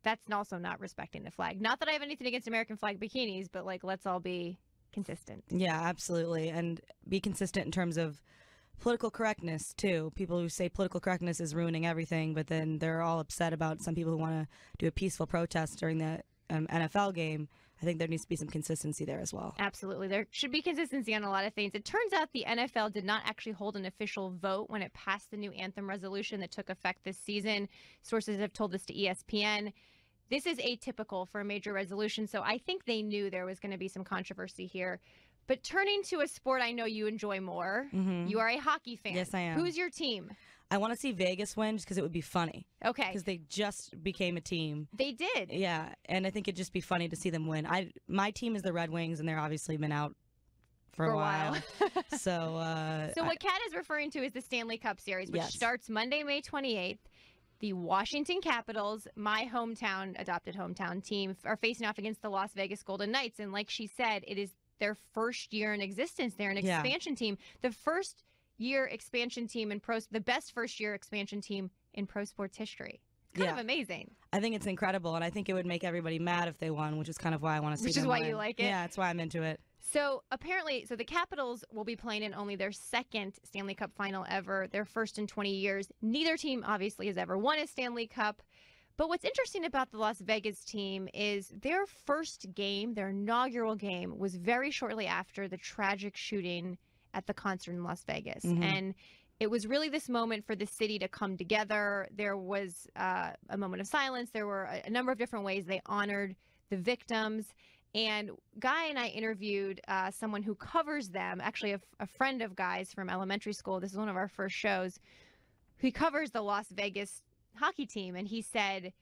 That's also not respecting the flag. Not that I have anything against American flag bikinis, but like, let's all be consistent. Yeah, absolutely. And be consistent in terms of political correctness too. People who say political correctness is ruining everything, but then they're all upset about some people who want to do a peaceful protest during the NFL game. I think there needs to be some consistency there as well. Absolutely. There should be consistency on a lot of things. It turns out the NFL did not actually hold an official vote when it passed the new anthem resolution that took effect this season. Sources have told this to ESPN. This is atypical for a major resolution, so I think they knew there was going to be some controversy here. But turning to a sport I know you enjoy more, you are a hockey fan. Yes, I am. Who's your team? I want to see Vegas win just because it would be funny. Okay. Because they just became a team. They did. Yeah, and I think it'd just be funny to see them win. My team is the Red Wings, and they're obviously been out for a while. So what Kat is referring to is the Stanley Cup Series, which Yes. starts Monday, May 28th. The Washington Capitals, my adopted hometown team, are facing off against the Las Vegas Golden Knights. And like she said, it is their first year in existence. They're an expansion team. The first year expansion team in the best first year expansion team in pro sports history. Kind of amazing. I think it's incredible, and I think it would make everybody mad if they won, which is kind of why I want to see them Which is why win. you like it? Yeah, that's why I'm into it. So apparently, the Capitals will be playing in only their second Stanley Cup final ever, their first in 20 years. Neither team obviously has ever won a Stanley Cup. But what's interesting about the Las Vegas team is their first game, their inaugural game, was very shortly after the tragic shooting at the concert in Las Vegas. And it was really this moment for the city to come together. There was a moment of silence. There were a number of different ways they honored the victims. And Guy and I interviewed someone who covers them, actually a friend of Guy's from elementary school. This is one of our first shows. He covers the Las Vegas hockey team, and he said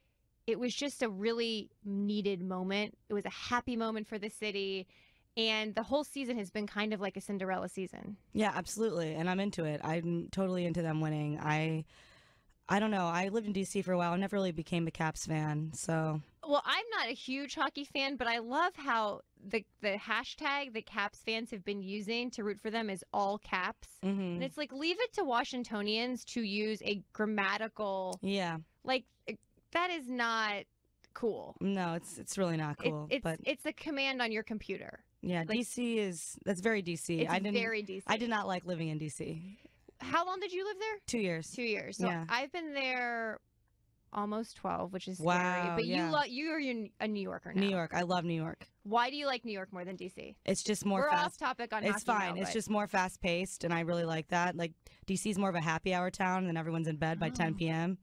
it was just a really needed moment. It was a happy moment for the city, and the whole season has been kind of like a Cinderella season. Yeah, absolutely, and I'm into it. I'm totally into them winning. I don't know. I lived in D.C. for a while. I never really became a Caps fan, so... Well, I'm not a huge hockey fan, but I love how the hashtag that Caps fans have been using to root for them is all caps. And it's like, leave it to Washingtonians to use a grammatical... Yeah. Like, that is not cool. No, it's really not cool. It's a command on your computer. Yeah, like, DC that's very DC. It's very DC. I did not like living in DC. How long did you live there? 2 years. 2 years. So yeah. I've been there almost 12, which is wow, scary. But yeah. you're a New Yorker now. New York. I love New York. Why do you like New York more than DC? It's just more We're fast. off topic on It's hockey fine. now, It's but- just more fast paced, and I really like that. Like, DC's more of a happy hour town, and everyone's in bed by 10 p.m.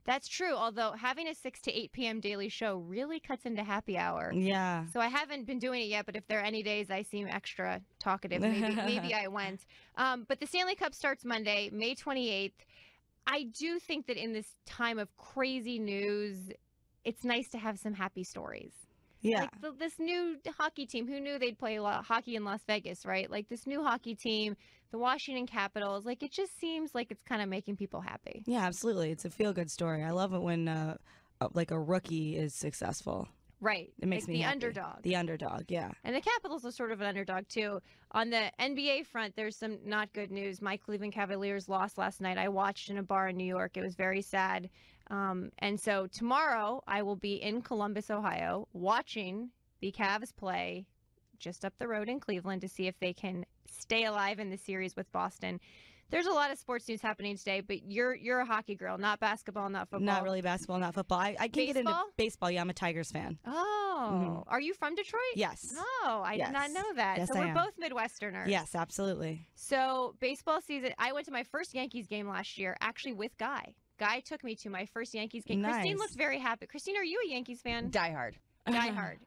That's true, although having a 6 to 8 p.m. daily show really cuts into happy hour. Yeah. So I haven't been doing it yet, but if there are any days I seem extra talkative, maybe I went. But the Stanley Cup starts Monday, May 28th. I do think that in this time of crazy news, it's nice to have some happy stories. Yeah. Like this new hockey team. Who knew they'd play hockey in Las Vegas, right? Like this new hockey team, the Washington Capitals. Like it just seems like it's kind of making people happy. Yeah, absolutely. It's a feel-good story. I love it when like a rookie is successful. Right. It makes like me the happy. underdog. The underdog, yeah. And the Capitals are sort of an underdog, too. On the NBA front, there's some not good news. My Cleveland Cavaliers lost last night. I watched in a bar in New York. It was very sad. And so tomorrow, I will be in Columbus, Ohio, watching the Cavs play just up the road in Cleveland to see if they can stay alive in the series with Boston. There's a lot of sports news happening today, but you're a hockey girl, not basketball, not football. Not really basketball, not football. I can't get into baseball. Yeah, I'm a Tigers fan. Oh, are you from Detroit? Yes. Oh, I did not know that. Yes, so we're I am. both Midwesterners. Yes, absolutely. So baseball season, I went to my first Yankees game last year, actually with Guy. Guy took me to my first Yankees game. Nice. Christine looked very happy. Christine, are you a Yankees fan? Die hard. Die hard.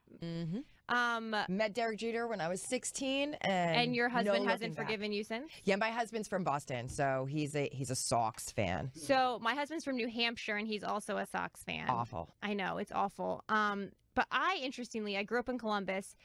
Met Derek Jeter when I was 16, And your husband no hasn't looking back. forgiven you since? Yeah, my husband's from Boston, so he's a Sox fan. So my husband's from New Hampshire, and he's also a Sox fan. Awful. I know, it's awful. But interestingly, I grew up in Columbus,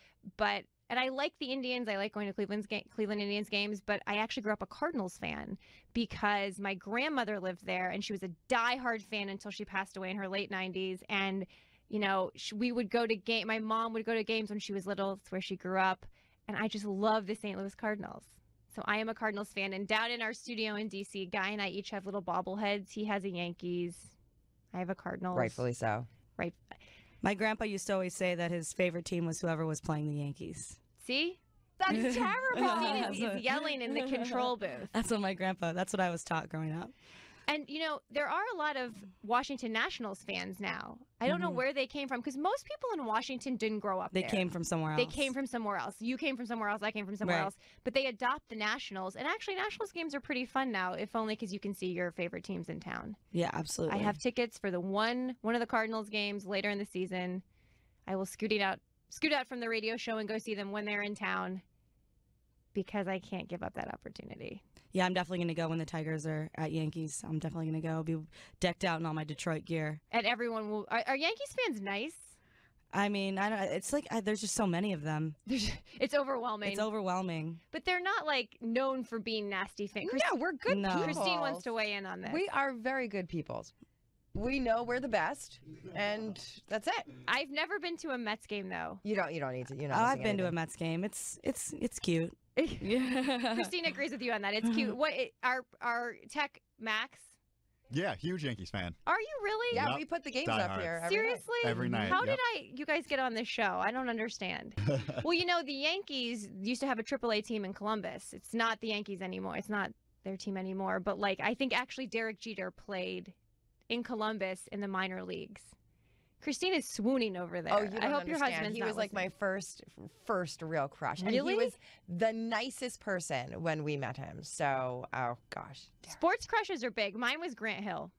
and I like the Indians. I like going to Cleveland Indians games, but I actually grew up a Cardinals fan because my grandmother lived there, and she was a diehard fan until she passed away in her late 90s. And you know, we would go to my mom would go to games when she was little. It's where she grew up. And I just love the St. Louis Cardinals. So I am a Cardinals fan. And down in our studio in D.C., Guy and I each have little bobbleheads. He has a Yankees. I have a Cardinals. Rightfully so. Right. My grandpa used to always say that his favorite team was whoever was playing the Yankees. See? That's terrible. Christine is yelling in the control booth. That's what I was taught growing up. And, you know, there are a lot of Washington Nationals fans now. I don't know where they came from because most people in Washington didn't grow up there. They came from somewhere else. They came from somewhere else. You came from somewhere else. I came from somewhere Right. else. But they adopt the Nationals. And actually, Nationals games are pretty fun now, if only because you can see your favorite teams in town. Yeah, absolutely. I have tickets for the one of the Cardinals games later in the season. I will scoot out from the radio show and go see them when they're in town because I can't give up that opportunity. Yeah, I'm definitely going to go when the Tigers are at Yankees. I'm definitely going to go. I'll be decked out in all my Detroit gear. And everyone will. Are Yankees fans nice? I mean, I don't. It's like there's just so many of them. It's overwhelming. It's overwhelming. But they're not like known for being nasty fans. No, we're good people. Christine wants to weigh in on this. We are very good people. We know we're the best, and that's it. I've never been to a Mets game though. You don't need to. I've been to a Mets game. It's cute. Christine agrees with you on that. It's cute. Our tech Max? Yeah, huge Yankees fan. Are you really? Yeah, we put the games up here. Seriously? Every night. How did you guys get on this show? I don't understand. Well, you know, the Yankees used to have a AAA team in Columbus. It's not the Yankees anymore. It's not their team anymore. But like, I think actually Derek Jeter played in Columbus in the minor leagues. Christine is swooning over there. Oh, you don't I hope understand. your husband's He not was like my first real crush. And Really? he was the nicest person when we met him. So, oh gosh. Sports crushes are big. Mine was Grant Hill.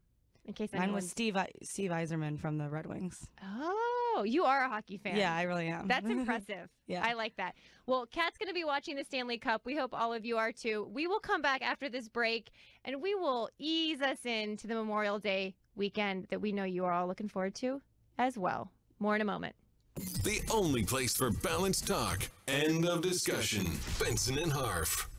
In case Mine anyone... was Steve Yzerman from the Red Wings. Oh, you are a hockey fan. Yeah, I really am. That's impressive. Yeah. I like that. Well, Kat's going to be watching the Stanley Cup. We hope all of you are too. We will come back after this break, and we will ease us into the Memorial Day weekend that we know you are all looking forward to as well. More in a moment. The only place for balanced talk. End of discussion. Benson and Harf.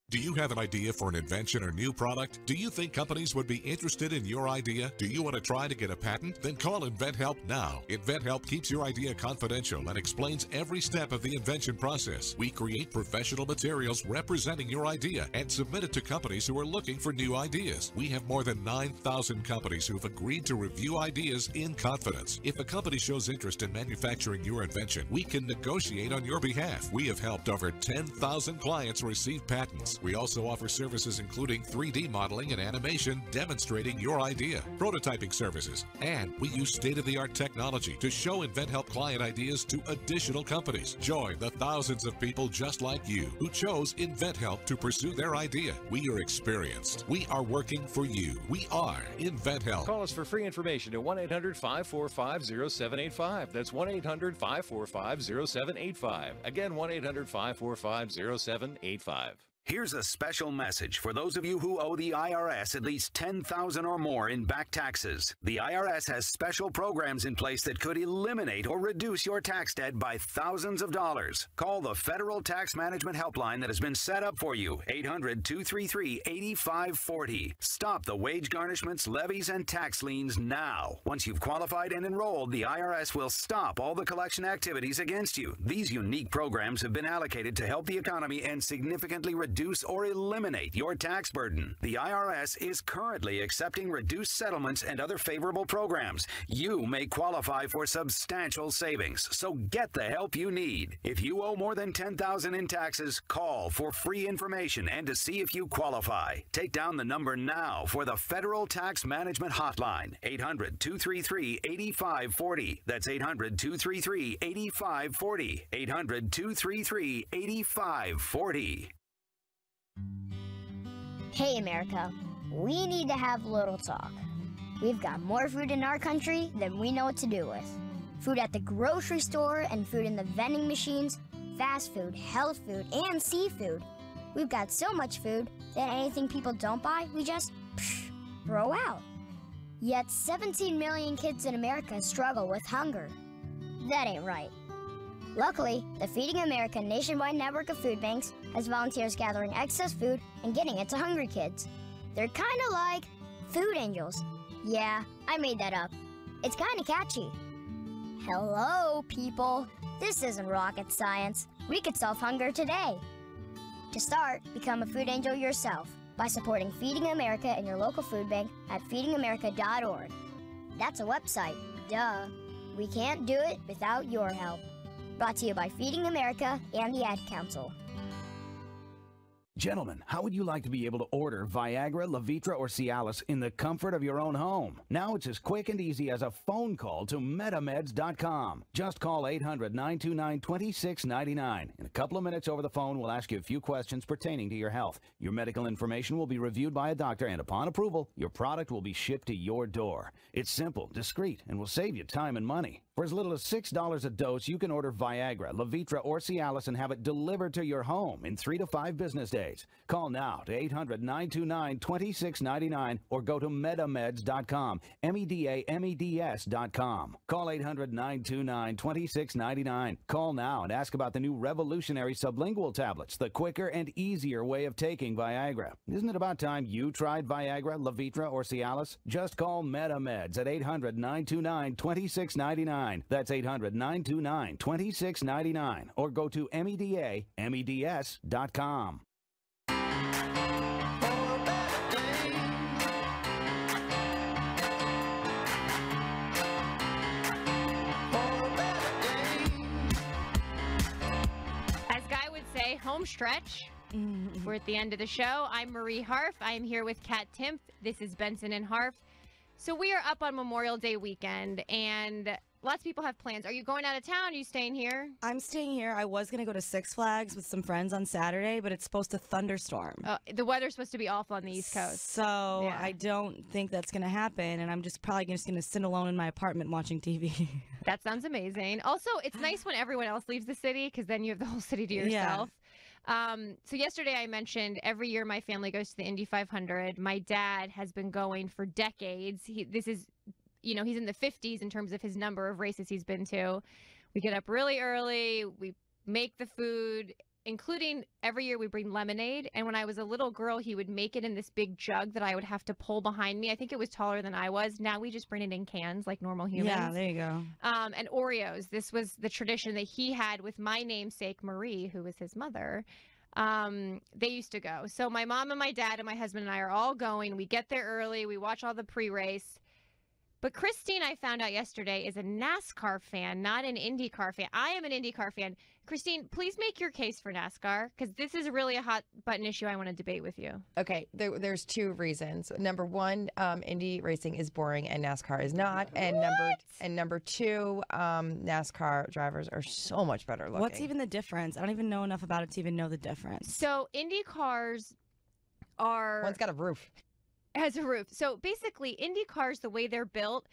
Do you have an idea for an invention or new product? Do you think companies would be interested in your idea? Do you want to try to get a patent? Then call InventHelp now. InventHelp keeps your idea confidential and explains every step of the invention process. We create professional materials representing your idea and submit it to companies who are looking for new ideas. We have more than 9,000 companies who've agreed to review ideas in confidence. If a company shows interest in manufacturing your invention, we can negotiate on your behalf. We have helped over 10,000 clients receive patents. ideas. We also offer services including 3D modeling and animation demonstrating your idea, prototyping services, and we use state-of-the-art technology to show InventHelp client ideas to additional companies. Join the thousands of people just like you who chose InventHelp to pursue their idea. We are experienced. We are working for you. We are InventHelp. Call us for free information at 1-800-545-0785. That's 1-800-545-0785. Again, 1-800-545-0785. Here's a special message for those of you who owe the IRS at least $10,000 or more in back taxes. The IRS has special programs in place that could eliminate or reduce your tax debt by thousands of dollars. Call the Federal Tax Management Helpline that has been set up for you, 800-233-8540. Stop the wage garnishments, levies, and tax liens now. Once you've qualified and enrolled, the IRS will stop all the collection activities against you. These unique programs have been allocated to help the economy and significantly reduce or eliminate your tax burden. The IRS is currently accepting reduced settlements and other favorable programs. You may qualify for substantial savings, so get the help you need. If you owe more than $10,000 in taxes, call for free information and to see if you qualify. Take down the number now for the Federal Tax Management Hotline, 800-233-8540. That's 800-233-8540. 800-233-8540. Hey America, we need to have a little talk. We've got more food in our country than we know what to do with. Food at the grocery store and food in the vending machines, fast food, health food, and seafood. We've got so much food that anything people don't buy, we just throw out. Yet 17 million kids in America struggle with hunger. That ain't right. Luckily, the Feeding America nationwide network of food banks has volunteers gathering excess food and getting it to hungry kids. They're kind of like food angels. Yeah, I made that up. It's kind of catchy. Hello, people. This isn't rocket science. We could solve hunger today. To start, become a food angel yourself by supporting Feeding America in your local food bank at feedingamerica.org. That's a website, duh. We can't do it without your help. Brought to you by Feeding America and the Ad Council. Gentlemen, how would you like to be able to order Viagra, Levitra, or Cialis in the comfort of your own home? Now it's as quick and easy as a phone call to metameds.com. Just call 800-929-2699. In a couple of minutes over the phone, we'll ask you a few questions pertaining to your health. Your medical information will be reviewed by a doctor, and upon approval, your product will be shipped to your door. It's simple, discreet, and will save you time and money. For as little as $6 a dose, you can order Viagra, Levitra, or Cialis and have it delivered to your home in 3 to 5 business days. Call now to 800-929-2699 or go to metameds.com, MEDAMEDS.com. Call 800-929-2699. Call now and ask about the new revolutionary sublingual tablets, the quicker and easier way of taking Viagra. Isn't it about time you tried Viagra, Levitra, or Cialis? Just call MetaMeds at 800-929-2699. That's 800-929-2699 or go to MEDAMEDS.com. As Guy would say, home stretch. We're at the end of the show. I'm Marie Harf. I'm here with Kat Timpf. This is Benson and Harf. So we are up on Memorial Day weekend, and lots of people have plans. Are you going out of town? Are you staying here? I'm staying here. I was going to go to Six Flags with some friends on Saturday, but it's supposed to thunderstorm. The weather's supposed to be awful on the East Coast. So yeah. I don't think that's going to happen, and I'm just probably just going to sit alone in my apartment watching TV. That sounds amazing. Also, it's nice when everyone else leaves the city because then you have the whole city to yourself. Yeah. So yesterday I mentioned every year my family goes to the Indy 500. My dad has been going for decades. He's in the 50s in terms of his number of races he's been to. We get up really early. We make the food, including every year we bring lemonade. And when I was a little girl, he would make it in this big jug that I would have to pull behind me. I think it was taller than I was. Now we just bring it in cans like normal humans. Yeah, there you go. And Oreos. This was the tradition that he had with my namesake, Marie, who was his mother. They used to go. So my mom and my dad and my husband and I are all going. We get there early. We watch all the pre-race. But Christine, I found out yesterday, is a NASCAR fan, not an IndyCar fan. I am an IndyCar fan. Christine, please make your case for NASCAR, because this is really a hot button issue I want to debate with you. Okay, there's two reasons. Number one, Indy racing is boring and NASCAR is not. And number two, NASCAR drivers are so much better looking. What's even the difference? I don't even know enough about it to even know the difference. So Indy cars are... One's got a roof. Has a roof. So basically, Indy cars, the way they're built,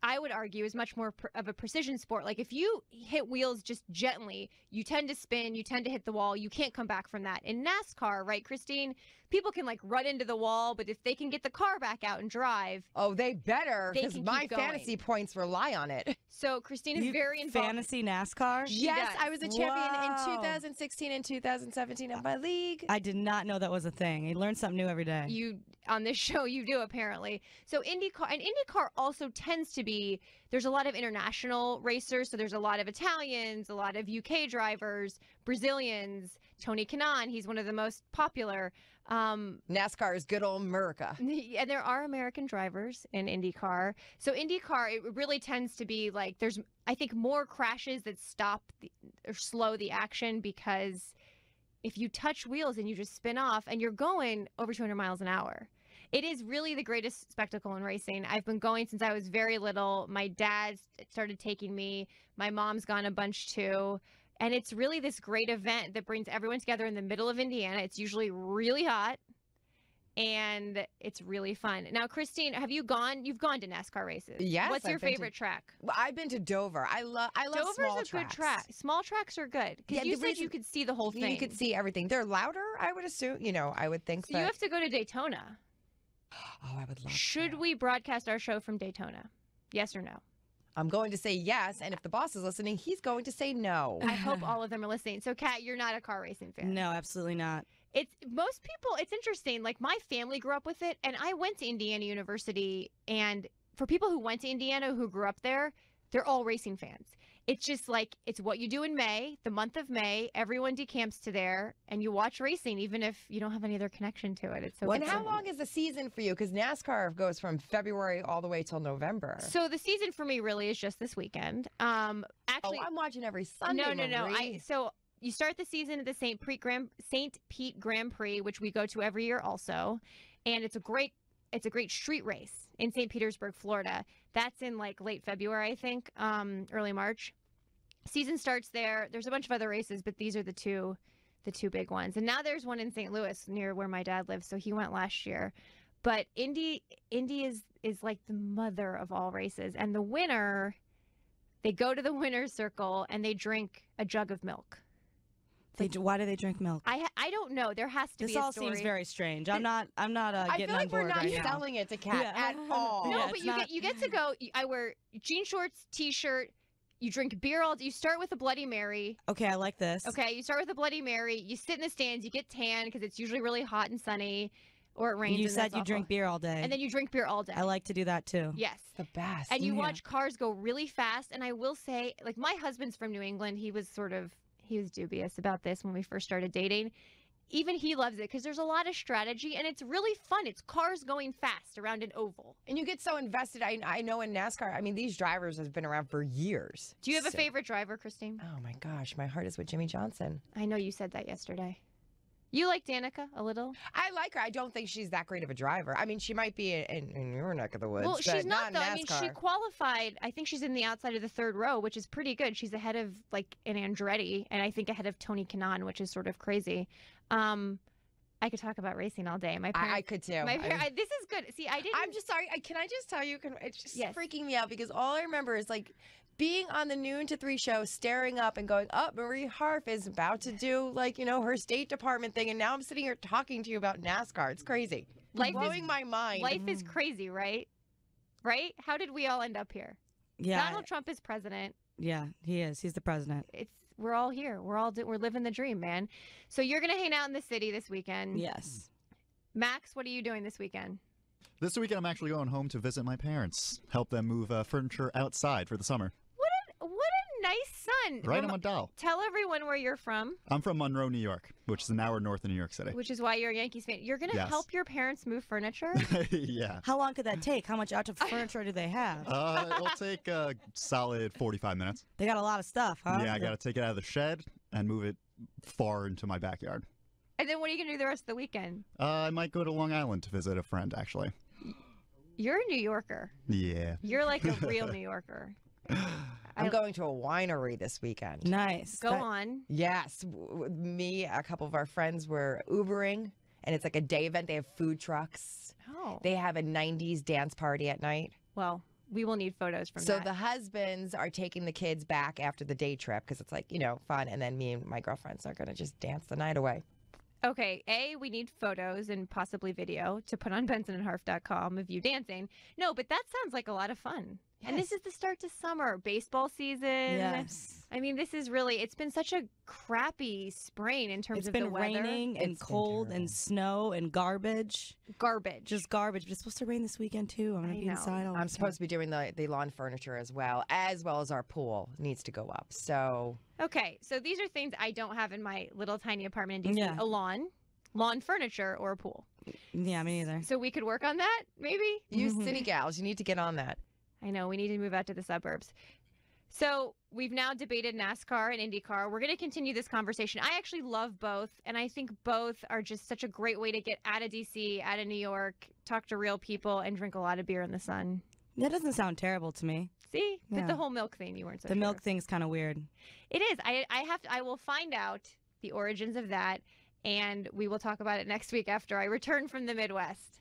I would argue, is much more of a precision sport. Like if you hit wheels just gently, you tend to spin, you tend to hit the wall. You can't come back from that. In NASCAR, right, Christine? People can like run into the wall, but if they can get the car back out and drive, oh, they better, because my keep going. fantasy points rely on it. So Christine is very involved. Fantasy NASCAR? Yes, I was a champion Wow. in 2016 and 2017 of my league. I did not know that was a thing. You learn something new every day. You on this show, you do apparently. So IndyCar also tends to be, there's a lot of international racers. So there's a lot of Italians, a lot of UK drivers, Brazilians. Tony Kanaan, he's one of the most popular. NASCAR is good old America. And there are American drivers in IndyCar. So IndyCar, it really tends to be like there's, I think, more crashes that stop or slow the action, because if you touch wheels and you just spin off and you're going over 200 miles an hour, it is really the greatest spectacle in racing. I've been going since I was very little. My dad started taking me. My mom's gone a bunch too. And it's really this great event that brings everyone together in the middle of Indiana. It's usually really hot, and it's really fun. Now, Christine, you've gone to NASCAR races? Yes. What's your favorite track? Well, I've been to Dover. I love Dover's small a good track. Small tracks are good, because you said you could see the whole thing. You could see everything. They're louder, I would assume. I would think. So you have to go to Daytona. Oh, I would love Should we broadcast our show from Daytona? Yes or no? I'm going to say yes, and if the boss is listening, he's going to say no. I hope all of them are listening. So, Kat, you're not a car racing fan. No, absolutely not. Most people, it's interesting. Like, my family grew up with it, and I went to Indiana University, and for people who went to Indiana who grew up there, they're all racing fans. It's just like, it's what you do in May, the month of May. Everyone decamps to there, and you watch racing, even if you don't have any other connection to it. It's so. How long is the season for you? Because NASCAR goes from February all the way till November. So the season for me really is just this weekend. Actually, I'm watching every Sunday. No. So you start the season at the St. Pete Grand Prix, which we go to every year also, and it's a great street race in St. Petersburg, Florida. That's in like late February, I think, early March. Season starts there. There's a bunch of other races, but these are the two big ones. And now there's one in St. Louis near where my dad lives, so he went last year. But Indy is like the mother of all races, and the winner, they go to the winner's circle and they drink a jug of milk. Why do they drink milk? I don't know. There has to be a story. This all seems very strange. I'm not getting on board right now. I feel like we're not selling it to Kat at all. No, but you get to go. I wear jean shorts, t-shirt. You drink beer all day. You start with a Bloody Mary. Okay, I like this. Okay, you start with a Bloody Mary. You sit in the stands. You get tan because it's usually really hot and sunny, or it rains. You said you drink beer all day. And then you drink beer all day. I like to do that too. Yes. The best. And you watch cars go really fast. And I will say, like, my husband's from New England. He was dubious about this when we first started dating. Even he loves it because there's a lot of strategy and it's really fun. It's cars going fast around an oval. And you get so invested. I know in NASCAR, I mean, these drivers have been around for years. Do you have a favorite driver, Christine? Oh my gosh, my heart is with Jimmy Johnson. I know you said that yesterday. You like Danica a little? I like her. I don't think she's that great of a driver. I mean, she might be in your neck of the woods. Well, she's not though. NASCAR. I mean, she qualified. I think she's in the outside of the third row, which is pretty good. She's ahead of like an Andretti, and I think ahead of Tony Kanaan, which is sort of crazy. I could talk about racing all day. My parents, I could too. This is good. See, I didn't. I'm just sorry. Can I just tell you? It's just freaking me out because all I remember is like being on the noon to 3 show, staring up and going, "Oh, Marie Harf is about to do like her State Department thing," and now I'm sitting here talking to you about NASCAR. It's crazy. Blowing my mind. Life is crazy, right? Right? How did we all end up here? Yeah. Donald Trump is president. Yeah, he is. He's the president. We're all here. We're living the dream, man. So you're gonna hang out in the city this weekend. Yes. Max, what are you doing this weekend? This weekend, I'm actually going home to visit my parents, help them move furniture outside for the summer. What a nice son. Right on my doll. Tell everyone where you're from. I'm from Monroe, New York, which is an hour north of New York City. Which is why you're a Yankees fan. You're gonna help your parents move furniture? Yeah. How long could that take? How much outdoor furniture do they have? It'll take a solid 45 minutes. They got a lot of stuff, huh? Yeah, I got to take it out of the shed, and move it far into my backyard. And then what are you going to do the rest of the weekend? I might go to Long Island to visit a friend, actually. You're a New Yorker. Yeah. You're like a real New Yorker. I'm going to a winery this weekend. Nice. Go on. Yes. Me, a couple of our friends were Ubering, and it's like a day event. They have food trucks. Oh. They have a 90s dance party at night. Well, we will need photos from so that. the husbands are taking the kids back after the day trip because it's like, fun. And then me and my girlfriends are going to just dance the night away. Okay, we need photos and possibly video to put on bensonandharf.com of you dancing. No, but that sounds like a lot of fun. Yes. And this is the start to summer, baseball season. Yes. I mean, it's been such a crappy spring in terms of the weather. It's been raining and cold and snow and garbage. Garbage. Just garbage. But it's supposed to rain this weekend, too. I'm going to be inside all the time. I'm supposed to be doing the lawn furniture as well as our pool needs to go up. So. Okay, so these are things I don't have in my little tiny apartment in DC. Yeah. A lawn furniture, or a pool. Yeah, me neither. So we could work on that, maybe? You city gals, you need to get on that. I know, we need to move out to the suburbs. So we've now debated NASCAR and IndyCar. We're going to continue this conversation. I actually love both, and I think both are just such a great way to get out of DC, out of New York, talk to real people, and drink a lot of beer in the sun. That doesn't sound terrible to me. See? Yeah. But the whole milk thing, you weren't so The sure. milk thing's kind of weird. It is. I will find out the origins of that, and we will talk about it next week after I return from the Midwest.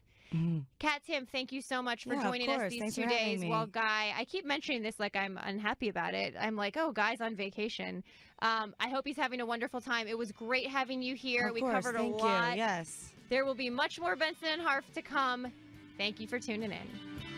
Kat Timpf, thank you so much for joining us these Thanks 2 for days. me. While Guy, I keep mentioning this like I'm unhappy about it. I'm like, oh, Guy's on vacation. I hope he's having a wonderful time. It was great having you here. Of We course, covered thank a lot. you. Yes. There will be much more Benson and Harf to come. Thank you for tuning in.